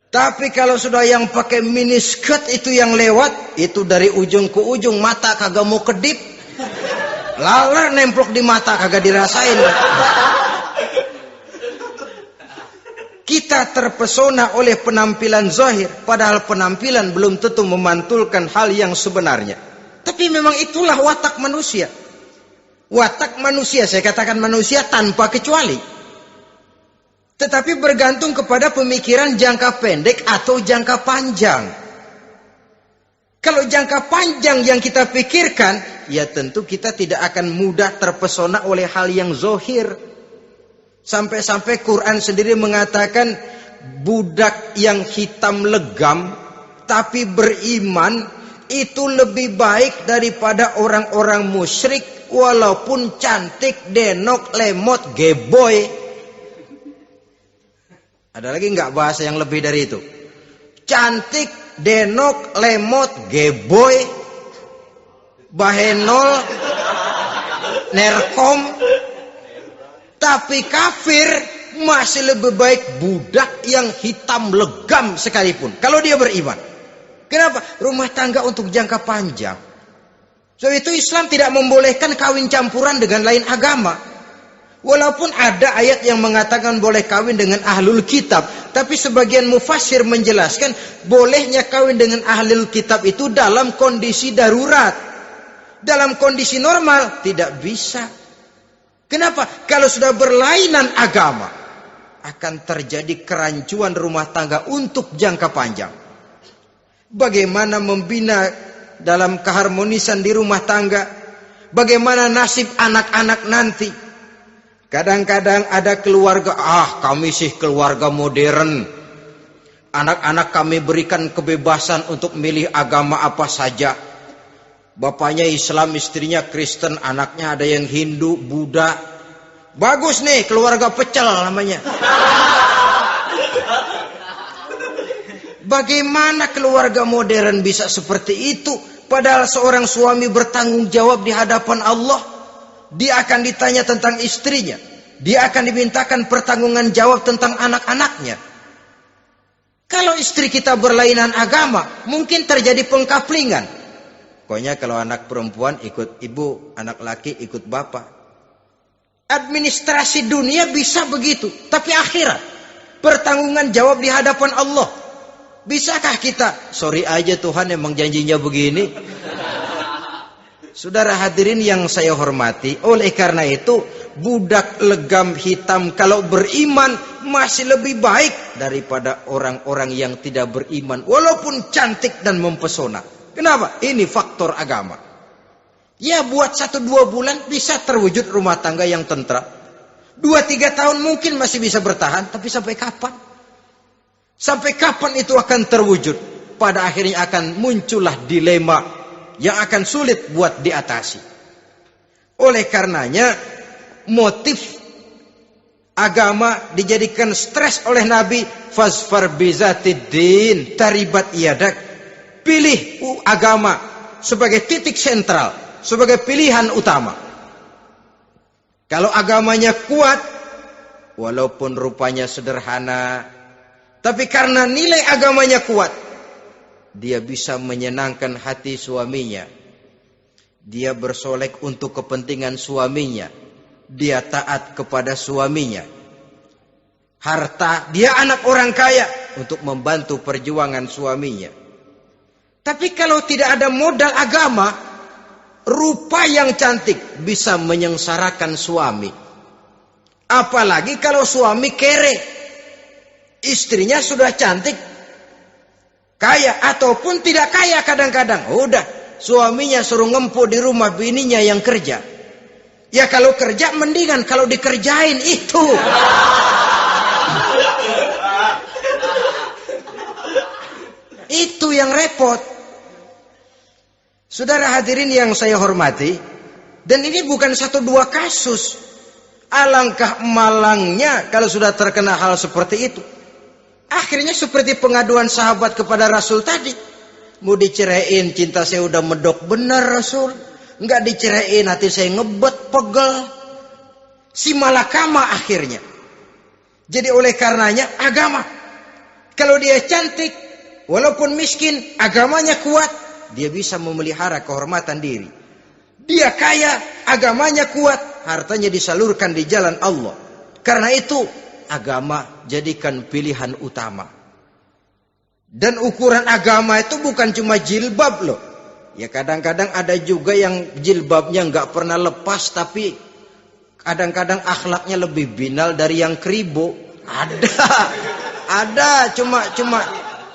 Tapi kalau sudah yang pakai miniskirt itu yang lewat, itu dari ujung ke ujung mata kagak mau kedip. Laler nemplok di mata kagak dirasain. Kita terpesona oleh penampilan zahir, padahal penampilan belum tentu memantulkan hal yang sebenarnya. Tapi memang itulah watak manusia. Watak manusia, saya katakan manusia tanpa kecuali. Tetapi bergantung kepada pemikiran jangka pendek atau jangka panjang. Kalau jangka panjang yang kita pikirkan, ya tentu kita tidak akan mudah terpesona oleh hal yang zahir. Sampai-sampai Quran sendiri mengatakan budak yang hitam legam tapi beriman itu lebih baik daripada orang-orang musyrik walaupun cantik, denok, lemot, geboy. Ada lagi nggak bahasa yang lebih dari itu? Cantik, denok, lemot, geboy, bahenol, nerkom. Tapi kafir masih lebih baik budak yang hitam legam sekalipun. Kalau dia beriman. Kenapa? Rumah tangga untuk jangka panjang. So itu Islam tidak membolehkan kawin campuran dengan lain agama. Walaupun ada ayat yang mengatakan boleh kawin dengan ahlul kitab. Tapi sebagian mufassir menjelaskan bolehnya kawin dengan ahlul kitab itu dalam kondisi darurat. Dalam kondisi normal tidak bisa. Kenapa? Kalau sudah berlainan agama, akan terjadi kerancuan rumah tangga untuk jangka panjang. Bagaimana membina dalam keharmonisan di rumah tangga? Bagaimana nasib anak-anak nanti? Kadang-kadang ada keluarga, kami sih keluarga modern. Anak-anak kami berikan kebebasan untuk milih agama apa saja. Bapaknya Islam, istrinya Kristen, anaknya ada yang Hindu, Buddha. Bagus nih, keluarga pecel namanya. Bagaimana keluarga modern bisa seperti itu? Padahal seorang suami bertanggung jawab di hadapan Allah. Dia akan ditanya tentang istrinya. Dia akan dimintakan pertanggungan jawab tentang anak-anaknya. Kalau istri kita berlainan agama, mungkin terjadi pengkaplingan. Pokoknya kalau anak perempuan ikut ibu, anak laki ikut bapak. Administrasi dunia bisa begitu. Tapi akhirat, pertanggungan jawab di hadapan Allah. Bisakah kita? Sorry aja Tuhan emang janjinya begini. Saudara hadirin yang saya hormati, oleh karena itu budak legam hitam kalau beriman masih lebih baik daripada orang-orang yang tidak beriman walaupun cantik dan mempesona. Kenapa? Ini faktor agama. Ya buat 1-2 bulan bisa terwujud rumah tangga yang tentram. 2-3 tahun mungkin masih bisa bertahan. Tapi sampai kapan? Sampai kapan itu akan terwujud? Pada akhirnya akan muncullah dilema yang akan sulit buat diatasi. Oleh karenanya motif agama dijadikan stres oleh Nabi. Fasfar bizatiddin taribat yadak. Pilih agama sebagai titik sentral, sebagai pilihan utama. Kalau agamanya kuat, walaupun rupanya sederhana, tapi karena nilai agamanya kuat, dia bisa menyenangkan hati suaminya. Dia bersolek untuk kepentingan suaminya. Dia taat kepada suaminya. Harta, dia anak orang kaya untuk membantu perjuangan suaminya. Tapi kalau tidak ada modal agama, rupa yang cantik bisa menyengsarakan suami. Apalagi kalau suami kere. Istrinya sudah cantik, kaya ataupun tidak kaya kadang-kadang. Udah, suaminya suruh ngempuk di rumah, bininya yang kerja. Ya kalau kerja mendingan, kalau dikerjain itu. Itu yang repot. Saudara hadirin yang saya hormati, dan ini bukan 1-2 kasus. Alangkah malangnya kalau sudah terkena hal seperti itu. Akhirnya seperti pengaduan sahabat kepada Rasul tadi. Mau diceraiin, cinta saya udah medok benar Rasul. Enggak diceraiin, hati saya ngebet, pegel. Si malakama akhirnya. Jadi oleh karenanya agama. Kalau dia cantik, walaupun miskin, agamanya kuat, dia bisa memelihara kehormatan diri. Dia kaya, agamanya kuat, hartanya disalurkan di jalan Allah. Karena itu, agama jadikan pilihan utama. Dan ukuran agama itu bukan cuma jilbab loh. Ya kadang-kadang ada juga yang jilbabnya nggak pernah lepas, tapi kadang-kadang akhlaknya lebih binal dari yang keribo. Ada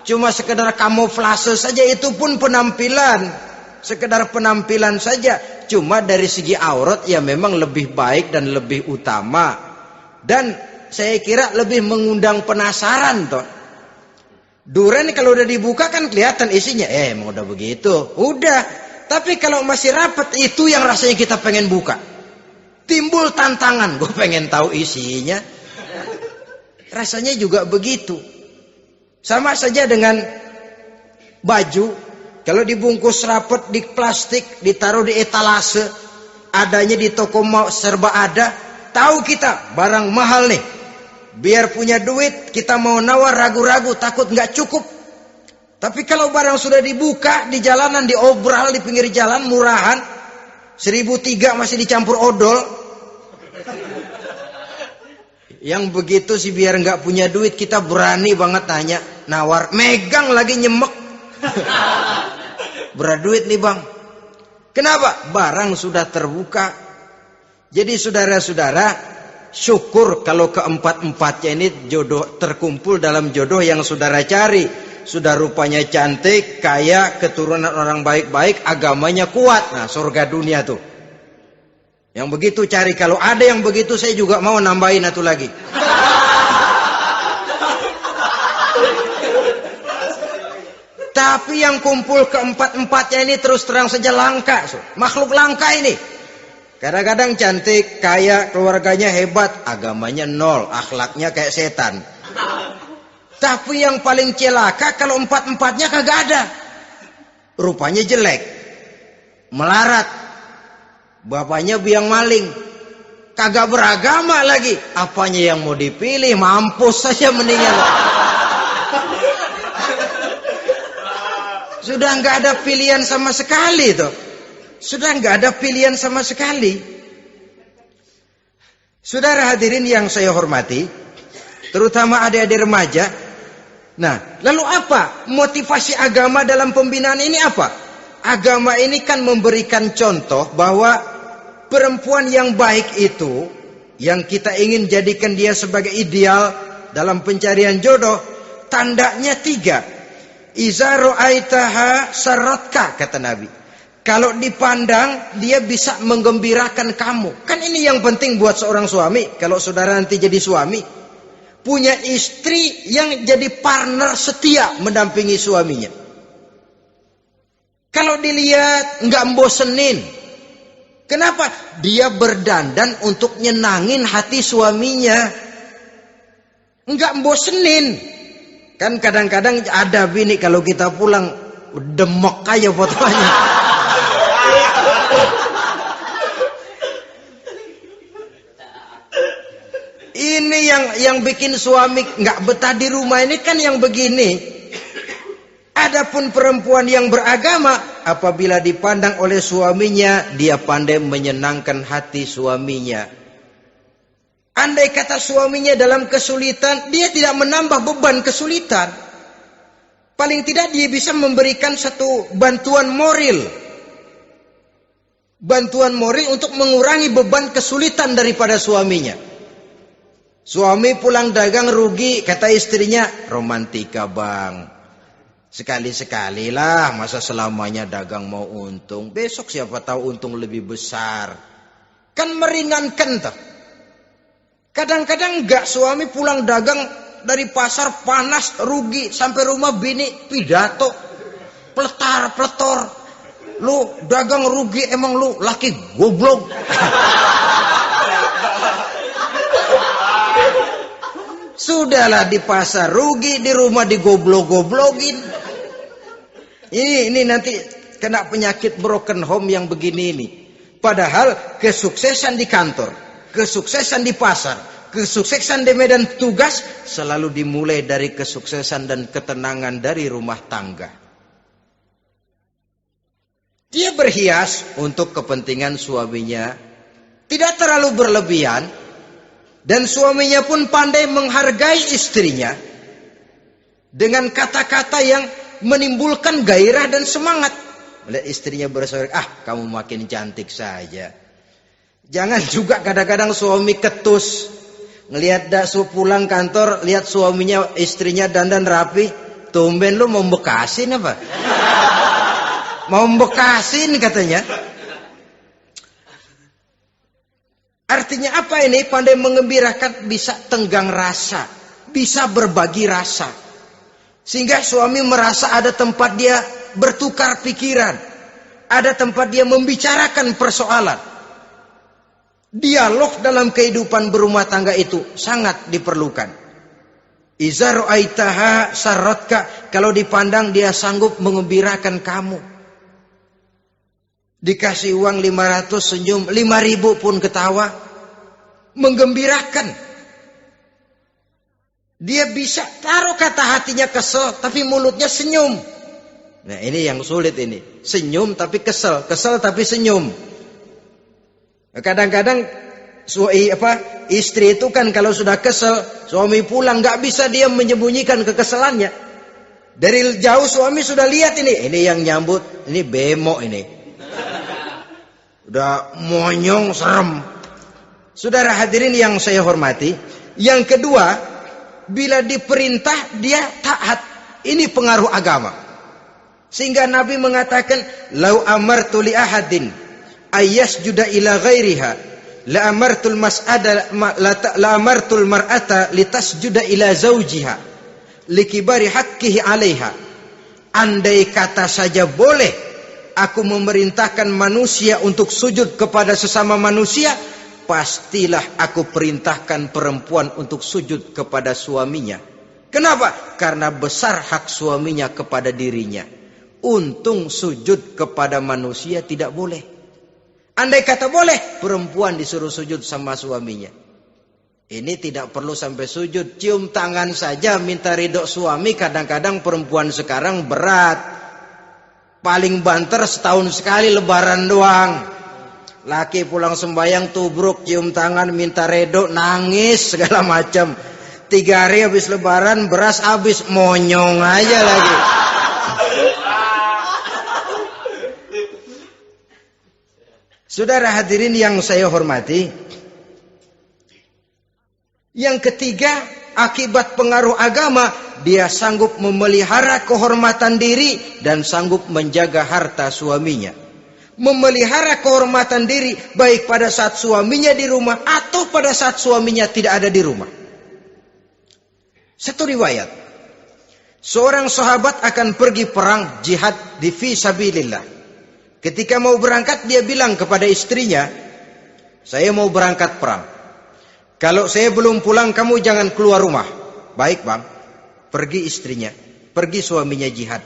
cuma sekedar kamuflase saja, itu pun penampilan, sekedar penampilan saja. Cuma dari segi aurat ya memang lebih baik dan lebih utama, dan saya kira lebih mengundang penasaran toh. Duren kalau udah dibuka kan kelihatan isinya, emang udah begitu, udah. Tapi kalau masih rapat, itu yang rasanya kita pengen buka. Timbul tantangan, gue pengen tahu isinya. Rasanya juga begitu. Sama saja dengan baju, kalau dibungkus rapat di plastik, ditaruh di etalase, adanya di toko serba ada, tahu kita barang mahal nih. Biar punya duit, kita mau nawar ragu-ragu, takut nggak cukup. Tapi kalau barang sudah dibuka di jalanan, diobral di pinggir jalan, murahan, 1.003 masih dicampur odol. Yang begitu sih biar nggak punya duit, kita berani banget tanya, nawar, megang lagi nyemek. Berduit nih bang. Kenapa? Barang sudah terbuka. Jadi saudara-saudara, syukur kalau keempat-empatnya ini jodoh terkumpul dalam jodoh yang saudara cari. Sudah rupanya cantik, kaya, keturunan orang baik-baik, agamanya kuat. Nah, surga dunia tuh. Yang begitu cari. Kalau ada yang begitu, saya juga mau nambahin satu lagi. Tapi yang kumpul keempat-empatnya ini terus terang saja langka. Makhluk langka ini. Kadang-kadang cantik, kaya, keluarganya hebat, agamanya nol, akhlaknya kayak setan. Tapi yang paling celaka kalau empat-empatnya kagak ada. Rupanya jelek, melarat, bapaknya biang maling, kagak beragama lagi. Apanya yang mau dipilih? Mampus saja mendingan. Sudah nggak ada pilihan sama sekali tuh. Sudah nggak ada pilihan sama sekali. Saudara hadirin yang saya hormati, terutama adik-adik remaja. Nah, lalu apa motivasi agama dalam pembinaan ini apa? Agama ini kan memberikan contoh bahwa perempuan yang baik itu, yang kita ingin jadikan dia sebagai ideal dalam pencarian jodoh, tandanya 3. Iza ra'aitaha saratka, kata Nabi. Kalau dipandang, dia bisa menggembirakan kamu. Kan ini yang penting buat seorang suami. Kalau saudara nanti jadi suami, punya istri yang jadi partner setia mendampingi suaminya. Kalau dilihat nggak membosenin, Kenapa? Dia berdandan untuk nyenangin hati suaminya. Enggak bosenin. Kan kadang-kadang ada bini kalau kita pulang demok aja fotonya. Ini yang bikin suami enggak betah di rumah ini kan yang begini. Adapun perempuan yang beragama, apabila dipandang oleh suaminya, dia pandai menyenangkan hati suaminya. Andai kata suaminya dalam kesulitan, dia tidak menambah beban kesulitan. Paling tidak dia bisa memberikan satu bantuan moral. Bantuan moral untuk mengurangi beban kesulitan daripada suaminya. Suami pulang dagang rugi, kata istrinya, romantika bang. Sekali-sekali lah, masa selamanya dagang mau untung. Besok siapa tahu untung lebih besar. Kan meringankan tuh. Kadang-kadang enggak, suami pulang dagang dari pasar panas, rugi. Sampai rumah bini pidato. Pletar-pletor. Lu dagang rugi, emang lu laki goblok. Sudahlah di pasar rugi, di rumah digoblok-goblokin. Ini nanti kena penyakit broken home yang begini ini. Padahal kesuksesan di kantor, kesuksesan di pasar, kesuksesan di medan tugas selalu dimulai dari kesuksesan dan ketenangan dari rumah tangga. Dia berhias untuk kepentingan suaminya, tidak terlalu berlebihan, dan suaminya pun pandai menghargai istrinya dengan kata-kata yang menimbulkan gairah dan semangat. Melihat istrinya bersorak, kamu makin cantik saja. Jangan juga kadang-kadang suami ketus. Ngelihat pulang kantor, lihat suaminya, istrinya dandan rapi. Tumben lu mau bekasin apa? Mau bekasin katanya. Artinya apa ini? Pandai mengembirakan, bisa tenggang rasa, bisa berbagi rasa. Sehingga suami merasa ada tempat dia bertukar pikiran. Ada tempat dia membicarakan persoalan. Dialog dalam kehidupan berumah tangga itu sangat diperlukan. Iza ra'aitaha sarratka, kalau dipandang dia sanggup mengembirakan kamu. Dikasih uang 500 senyum, 5.000 pun ketawa. Menggembirakan. Dia bisa taruh kata hatinya kesel, tapi mulutnya senyum. Nah ini yang sulit ini. Senyum tapi kesel, kesel tapi senyum. Kadang-kadang istri itu kan kalau sudah kesel, suami pulang nggak bisa dia menyembunyikan kekesalannya. Dari jauh suami sudah lihat ini yang nyambut, ini bemo ini. Udah monyong serem. Saudara hadirin yang saya hormati, yang kedua, bila diperintah dia taat. Ini pengaruh agama. Sehingga Nabi mengatakan, "Lau amartu li ahadin ayyasjuda ila ghairiha, la amartul mar'ata litasjuda ila zawjiha, likibari haqqihi 'alaiha." Andai kata saja boleh aku memerintahkan manusia untuk sujud kepada sesama manusia, pastilah aku perintahkan perempuan untuk sujud kepada suaminya. Kenapa? Karena besar hak suaminya kepada dirinya. Untung sujud kepada manusia tidak boleh. Andai kata boleh, perempuan disuruh sujud sama suaminya. Ini tidak perlu sampai sujud, cium tangan saja minta ridho suami. Kadang-kadang perempuan sekarang berat. Paling banter setahun sekali lebaran doang. Laki pulang sembahyang tubruk, cium tangan, minta redo, nangis segala macam. 3 hari habis lebaran, beras habis, monyong aja lagi. Saudara hadirin yang saya hormati, yang ketiga, akibat pengaruh agama, dia sanggup memelihara kehormatan diri dan sanggup menjaga harta suaminya. Memelihara kehormatan diri baik pada saat suaminya di rumah atau pada saat suaminya tidak ada di rumah. Satu riwayat, seorang sahabat akan pergi perang jihad di fi sabilillah. Ketika mau berangkat dia bilang kepada istrinya, saya mau berangkat perang. Kalau saya belum pulang kamu jangan keluar rumah. Baik bang. Pergi istrinya, pergi suaminya jihad.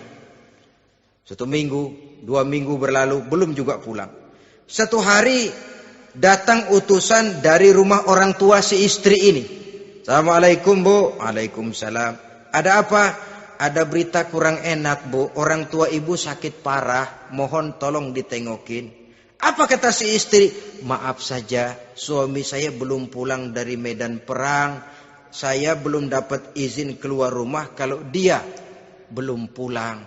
1 minggu, 2 minggu berlalu, belum juga pulang. Satu hari datang utusan dari rumah orang tua si istri ini. Assalamualaikum bu. Waalaikumsalam. Ada apa? Ada berita kurang enak bu. Orang tua ibu sakit parah. Mohon tolong ditengokin. Apa kata si istri? Maaf saja, suami saya belum pulang dari medan perang. Saya belum dapat izin keluar rumah kalau dia belum pulang.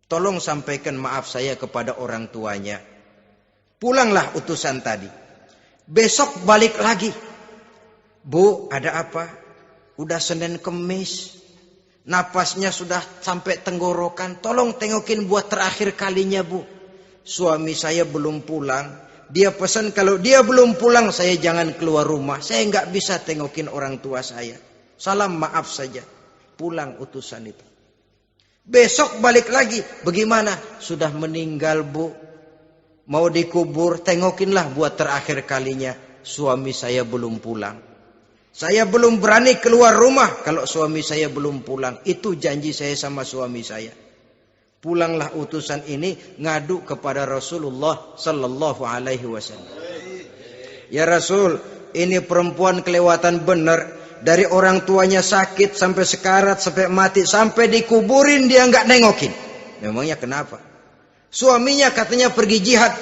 Tolong sampaikan maaf saya kepada orang tuanya. Pulanglah utusan tadi. Besok balik lagi. Bu, ada apa? Udah Senin Kemis. Napasnya sudah sampai tenggorokan. Tolong tengokin buat terakhir kalinya bu. Suami saya belum pulang. Dia pesan kalau dia belum pulang saya jangan keluar rumah. Saya nggak bisa tengokin orang tua saya. Salam maaf saja. Pulang utusan itu. Besok balik lagi. Bagaimana? Sudah meninggal bu. Mau dikubur. Tengokinlah buat terakhir kalinya. Suami saya belum pulang. Saya belum berani keluar rumah kalau suami saya belum pulang. Itu janji saya sama suami saya. Pulanglah utusan ini ngadu kepada Rasulullah sallallahu alaihi wasallam. Ya Rasul, ini perempuan kelewatan benar. Dari orang tuanya sakit sampai sekarat, sampai mati, sampai dikuburin dia nggak nengokin. Memangnya kenapa? Suaminya katanya pergi jihad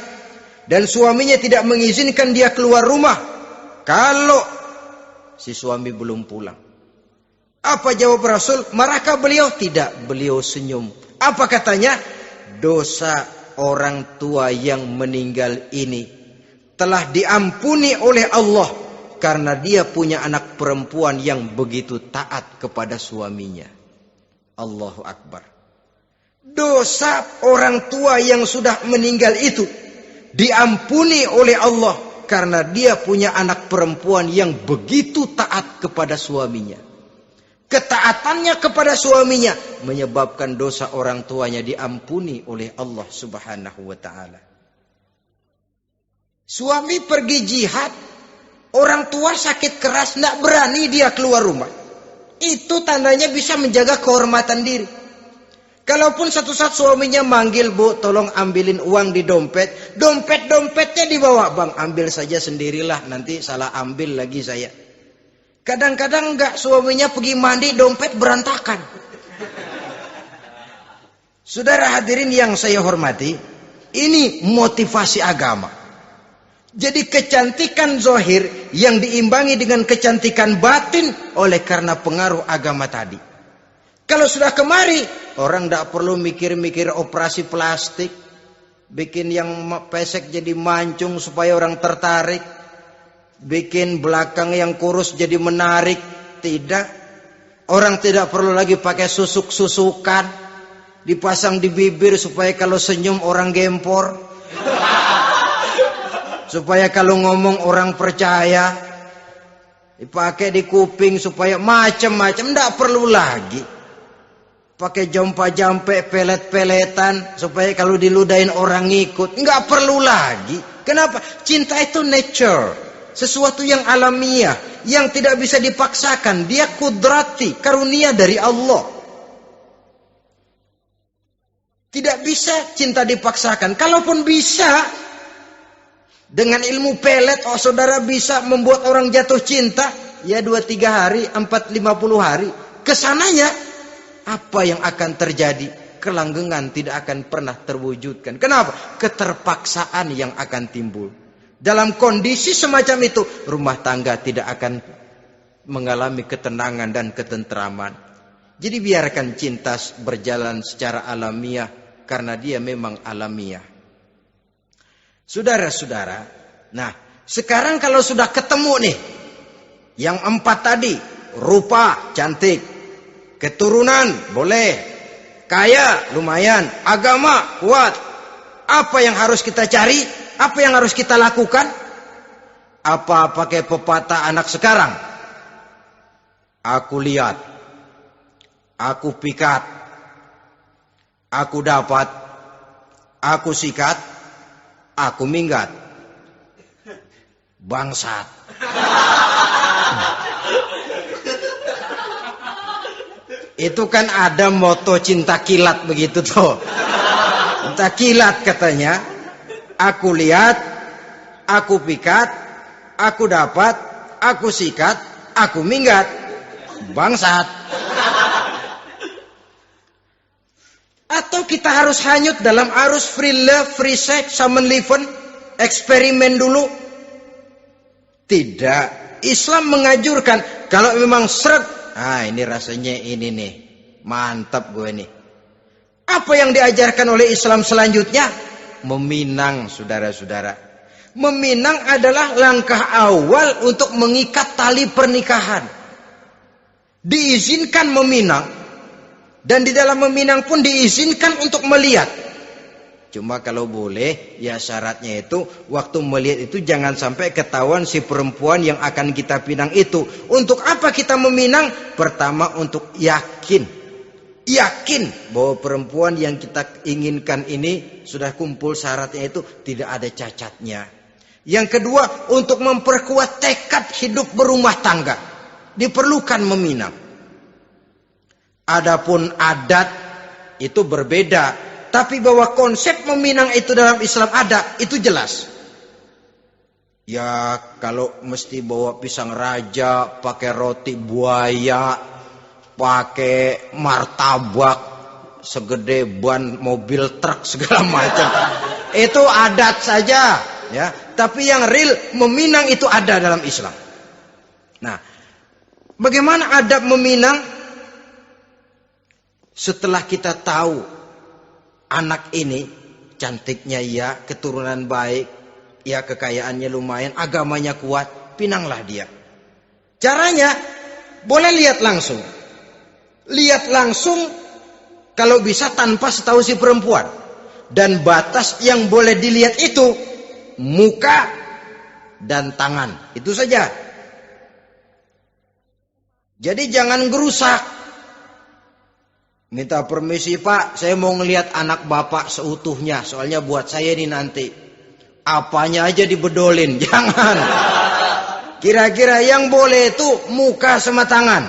dan suaminya tidak mengizinkan dia keluar rumah kalau si suami belum pulang. Apa jawab Rasul? Marahkah beliau? Tidak, beliau senyum. Apa katanya? Dosa orang tua yang meninggal ini telah diampuni oleh Allah karena dia punya anak perempuan yang begitu taat kepada suaminya. Allahu Akbar. Dosa orang tua yang sudah meninggal itu diampuni oleh Allah karena dia punya anak perempuan yang begitu taat kepada suaminya. Ketaatannya kepada suaminya menyebabkan dosa orang tuanya diampuni oleh Allah Subhanahu wa taala. Suami pergi jihad, orang tua sakit keras, tidak berani dia keluar rumah. Itu tandanya bisa menjaga kehormatan diri. Kalaupun satu saat suaminya manggil, bu, tolong ambilin uang di dompet. Dompetnya dibawa, bang, ambil saja sendirilah, nanti salah ambil lagi saya. Kadang-kadang enggak, suaminya pergi mandi, dompet berantakan. Saudara hadirin yang saya hormati, ini motivasi agama. Jadi kecantikan zahir yang diimbangi dengan kecantikan batin oleh karena pengaruh agama tadi. Kalau sudah kemari, orang tidak perlu mikir-mikir operasi plastik, bikin yang pesek jadi mancung supaya orang tertarik, bikin belakang yang kurus jadi menarik. Tidak. Orang tidak perlu lagi pakai susuk-susukan, dipasang di bibir supaya kalau senyum orang gempor, supaya kalau ngomong orang percaya, dipakai di kuping supaya macam-macam. Tidak perlu lagi pakai jompa-jampe, pelet-peletan supaya kalau diludahin orang ngikut. Nggak perlu lagi. Kenapa? Cinta itu nature, sesuatu yang alamiah, yang tidak bisa dipaksakan. Dia kudrati, karunia dari Allah. Tidak bisa cinta dipaksakan. Kalaupun bisa, dengan ilmu pelet, oh saudara bisa membuat orang jatuh cinta, ya 2-3 hari, 4-50 hari. Kesananya, apa yang akan terjadi? Kelanggengan tidak akan pernah terwujudkan. Kenapa? Keterpaksaan yang akan timbul. Dalam kondisi semacam itu, rumah tangga tidak akan mengalami ketenangan dan ketentraman. Jadi biarkan cinta berjalan secara alamiah, karena dia memang alamiah. Saudara-saudara, nah sekarang kalau sudah ketemu nih, yang 4 tadi, rupa cantik, keturunan boleh, kaya lumayan, agama kuat. Apa yang harus kita cari? Apa yang harus kita lakukan? Apa pakai pepatah anak sekarang? Aku lihat, aku pikat, aku dapat, aku sikat, aku minggat. Bangsat. Itu kan ada moto cinta kilat begitu tuh. Cinta kilat katanya. Aku lihat, aku pikat, aku dapat, aku sikat, aku minggat. Bangsat. Atau kita harus hanyut dalam arus free love, free sex, summon living, eksperimen dulu? Tidak. Islam mengajurkan kalau memang seret, ini rasanya ini nih, mantap gue nih. Apa yang diajarkan oleh Islam selanjutnya? Meminang, saudara-saudara. Meminang adalah langkah awal untuk mengikat tali pernikahan. Diizinkan meminang, dan di dalam meminang pun diizinkan untuk melihat. Cuma kalau boleh, ya syaratnya itu waktu melihat itu jangan sampai ketahuan si perempuan yang akan kita pinang itu. Untuk apa kita meminang? Pertama untuk yakin bahwa perempuan yang kita inginkan ini sudah kumpul syaratnya itu, tidak ada cacatnya. Yang kedua, untuk memperkuat tekad hidup berumah tangga, diperlukan meminang. Adapun adat itu berbeda. Tapi bahwa konsep meminang itu dalam Islam ada, itu jelas. Ya kalau mesti bawa pisang raja, pakai roti buaya, pakai martabak segede ban mobil truk segala macam, itu adat saja, ya. Tapi yang real meminang itu ada dalam Islam. Nah, bagaimana adab meminang? Setelah kita tahu anak ini cantiknya ya, keturunan baik, ya kekayaannya lumayan, agamanya kuat, pinanglah dia. Caranya boleh lihat langsung. Lihat langsung kalau bisa tanpa setahu si perempuan. Dan batas yang boleh dilihat itu muka dan tangan. Itu saja. Jadi jangan gerusak. Minta permisi Pak, saya mau ngelihat anak bapak seutuhnya. Soalnya buat saya ini nanti. Apanya aja dibedolin, jangan. Kira-kira yang boleh itu muka sama tangan.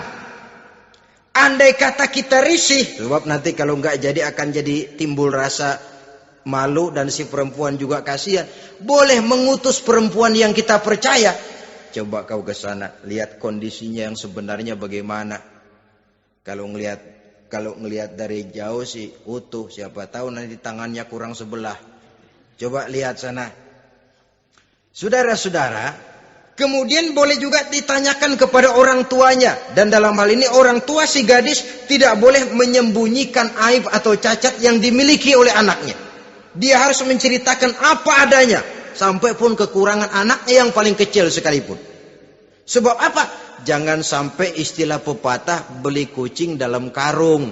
Andai kata kita risih, sebab nanti kalau nggak jadi akan jadi timbul rasa malu dan si perempuan juga kasihan. Boleh mengutus perempuan yang kita percaya. Coba kau ke sana, lihat kondisinya yang sebenarnya bagaimana. Kalau ngelihat dari jauh sih utuh, siapa tahu nanti tangannya kurang sebelah. Coba lihat sana. Saudara-saudara, kemudian boleh juga ditanyakan kepada orang tuanya. Dan dalam hal ini orang tua si gadis tidak boleh menyembunyikan aib atau cacat yang dimiliki oleh anaknya. Dia harus menceritakan apa adanya, sampai pun kekurangan anaknya yang paling kecil sekalipun. Sebab apa? Jangan sampai istilah pepatah beli kucing dalam karung.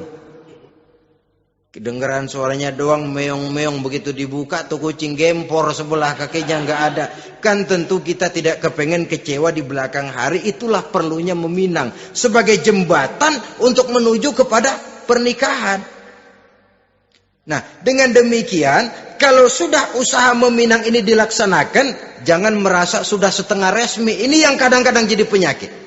Kedengeran suaranya doang meong-meong, begitu dibuka tuh kucing gempor sebelah kakinya nggak ada. Kan tentu kita tidak kepengen kecewa di belakang hari. Itulah perlunya meminang sebagai jembatan untuk menuju kepada pernikahan. Nah, dengan demikian, kalau sudah usaha meminang ini dilaksanakan, jangan merasa sudah setengah resmi. Ini yang kadang-kadang jadi penyakit.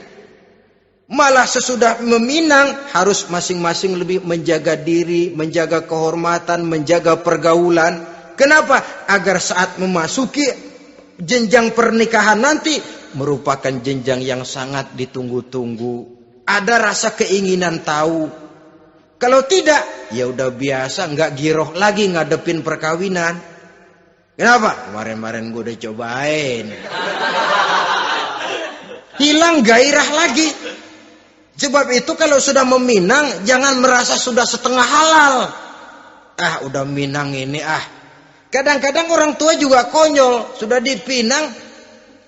Malah sesudah meminang harus masing-masing lebih menjaga diri, menjaga kehormatan, menjaga pergaulan. Kenapa? Agar saat memasuki jenjang pernikahan nanti merupakan jenjang yang sangat ditunggu-tunggu. Ada rasa keinginan tahu. Kalau tidak, ya udah biasa, nggak giroh lagi ngadepin perkawinan. Kenapa? Kemarin-kemarin gue udah cobain. Hilang gairah lagi. Sebab itu kalau sudah meminang, jangan merasa sudah setengah halal. Udah minang ini Kadang-kadang orang tua juga konyol. Sudah dipinang,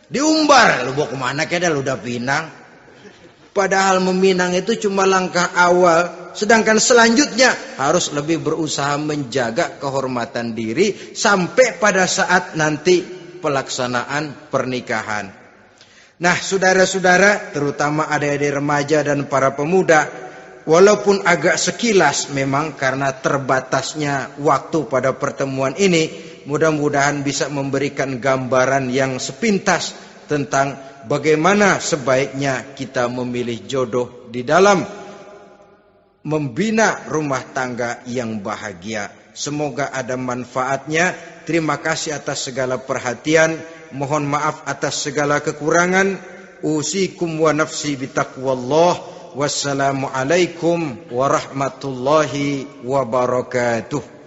diumbar. Lu mau kemana keda lu udah pinang? Padahal meminang itu cuma langkah awal. Sedangkan selanjutnya harus lebih berusaha menjaga kehormatan diri sampai pada saat nanti pelaksanaan pernikahan. Nah, saudara-saudara, terutama adik-adik remaja dan para pemuda, walaupun agak sekilas memang karena terbatasnya waktu pada pertemuan ini, mudah-mudahan bisa memberikan gambaran yang sepintas tentang bagaimana sebaiknya kita memilih jodoh di dalam membina rumah tangga yang bahagia. Semoga ada manfaatnya. Terima kasih atas segala perhatian. Mohon maaf atas segala kekurangan. Usikum wa nafsi bitaqwallah. Wassalamualaikum warahmatullahi wabarakatuh.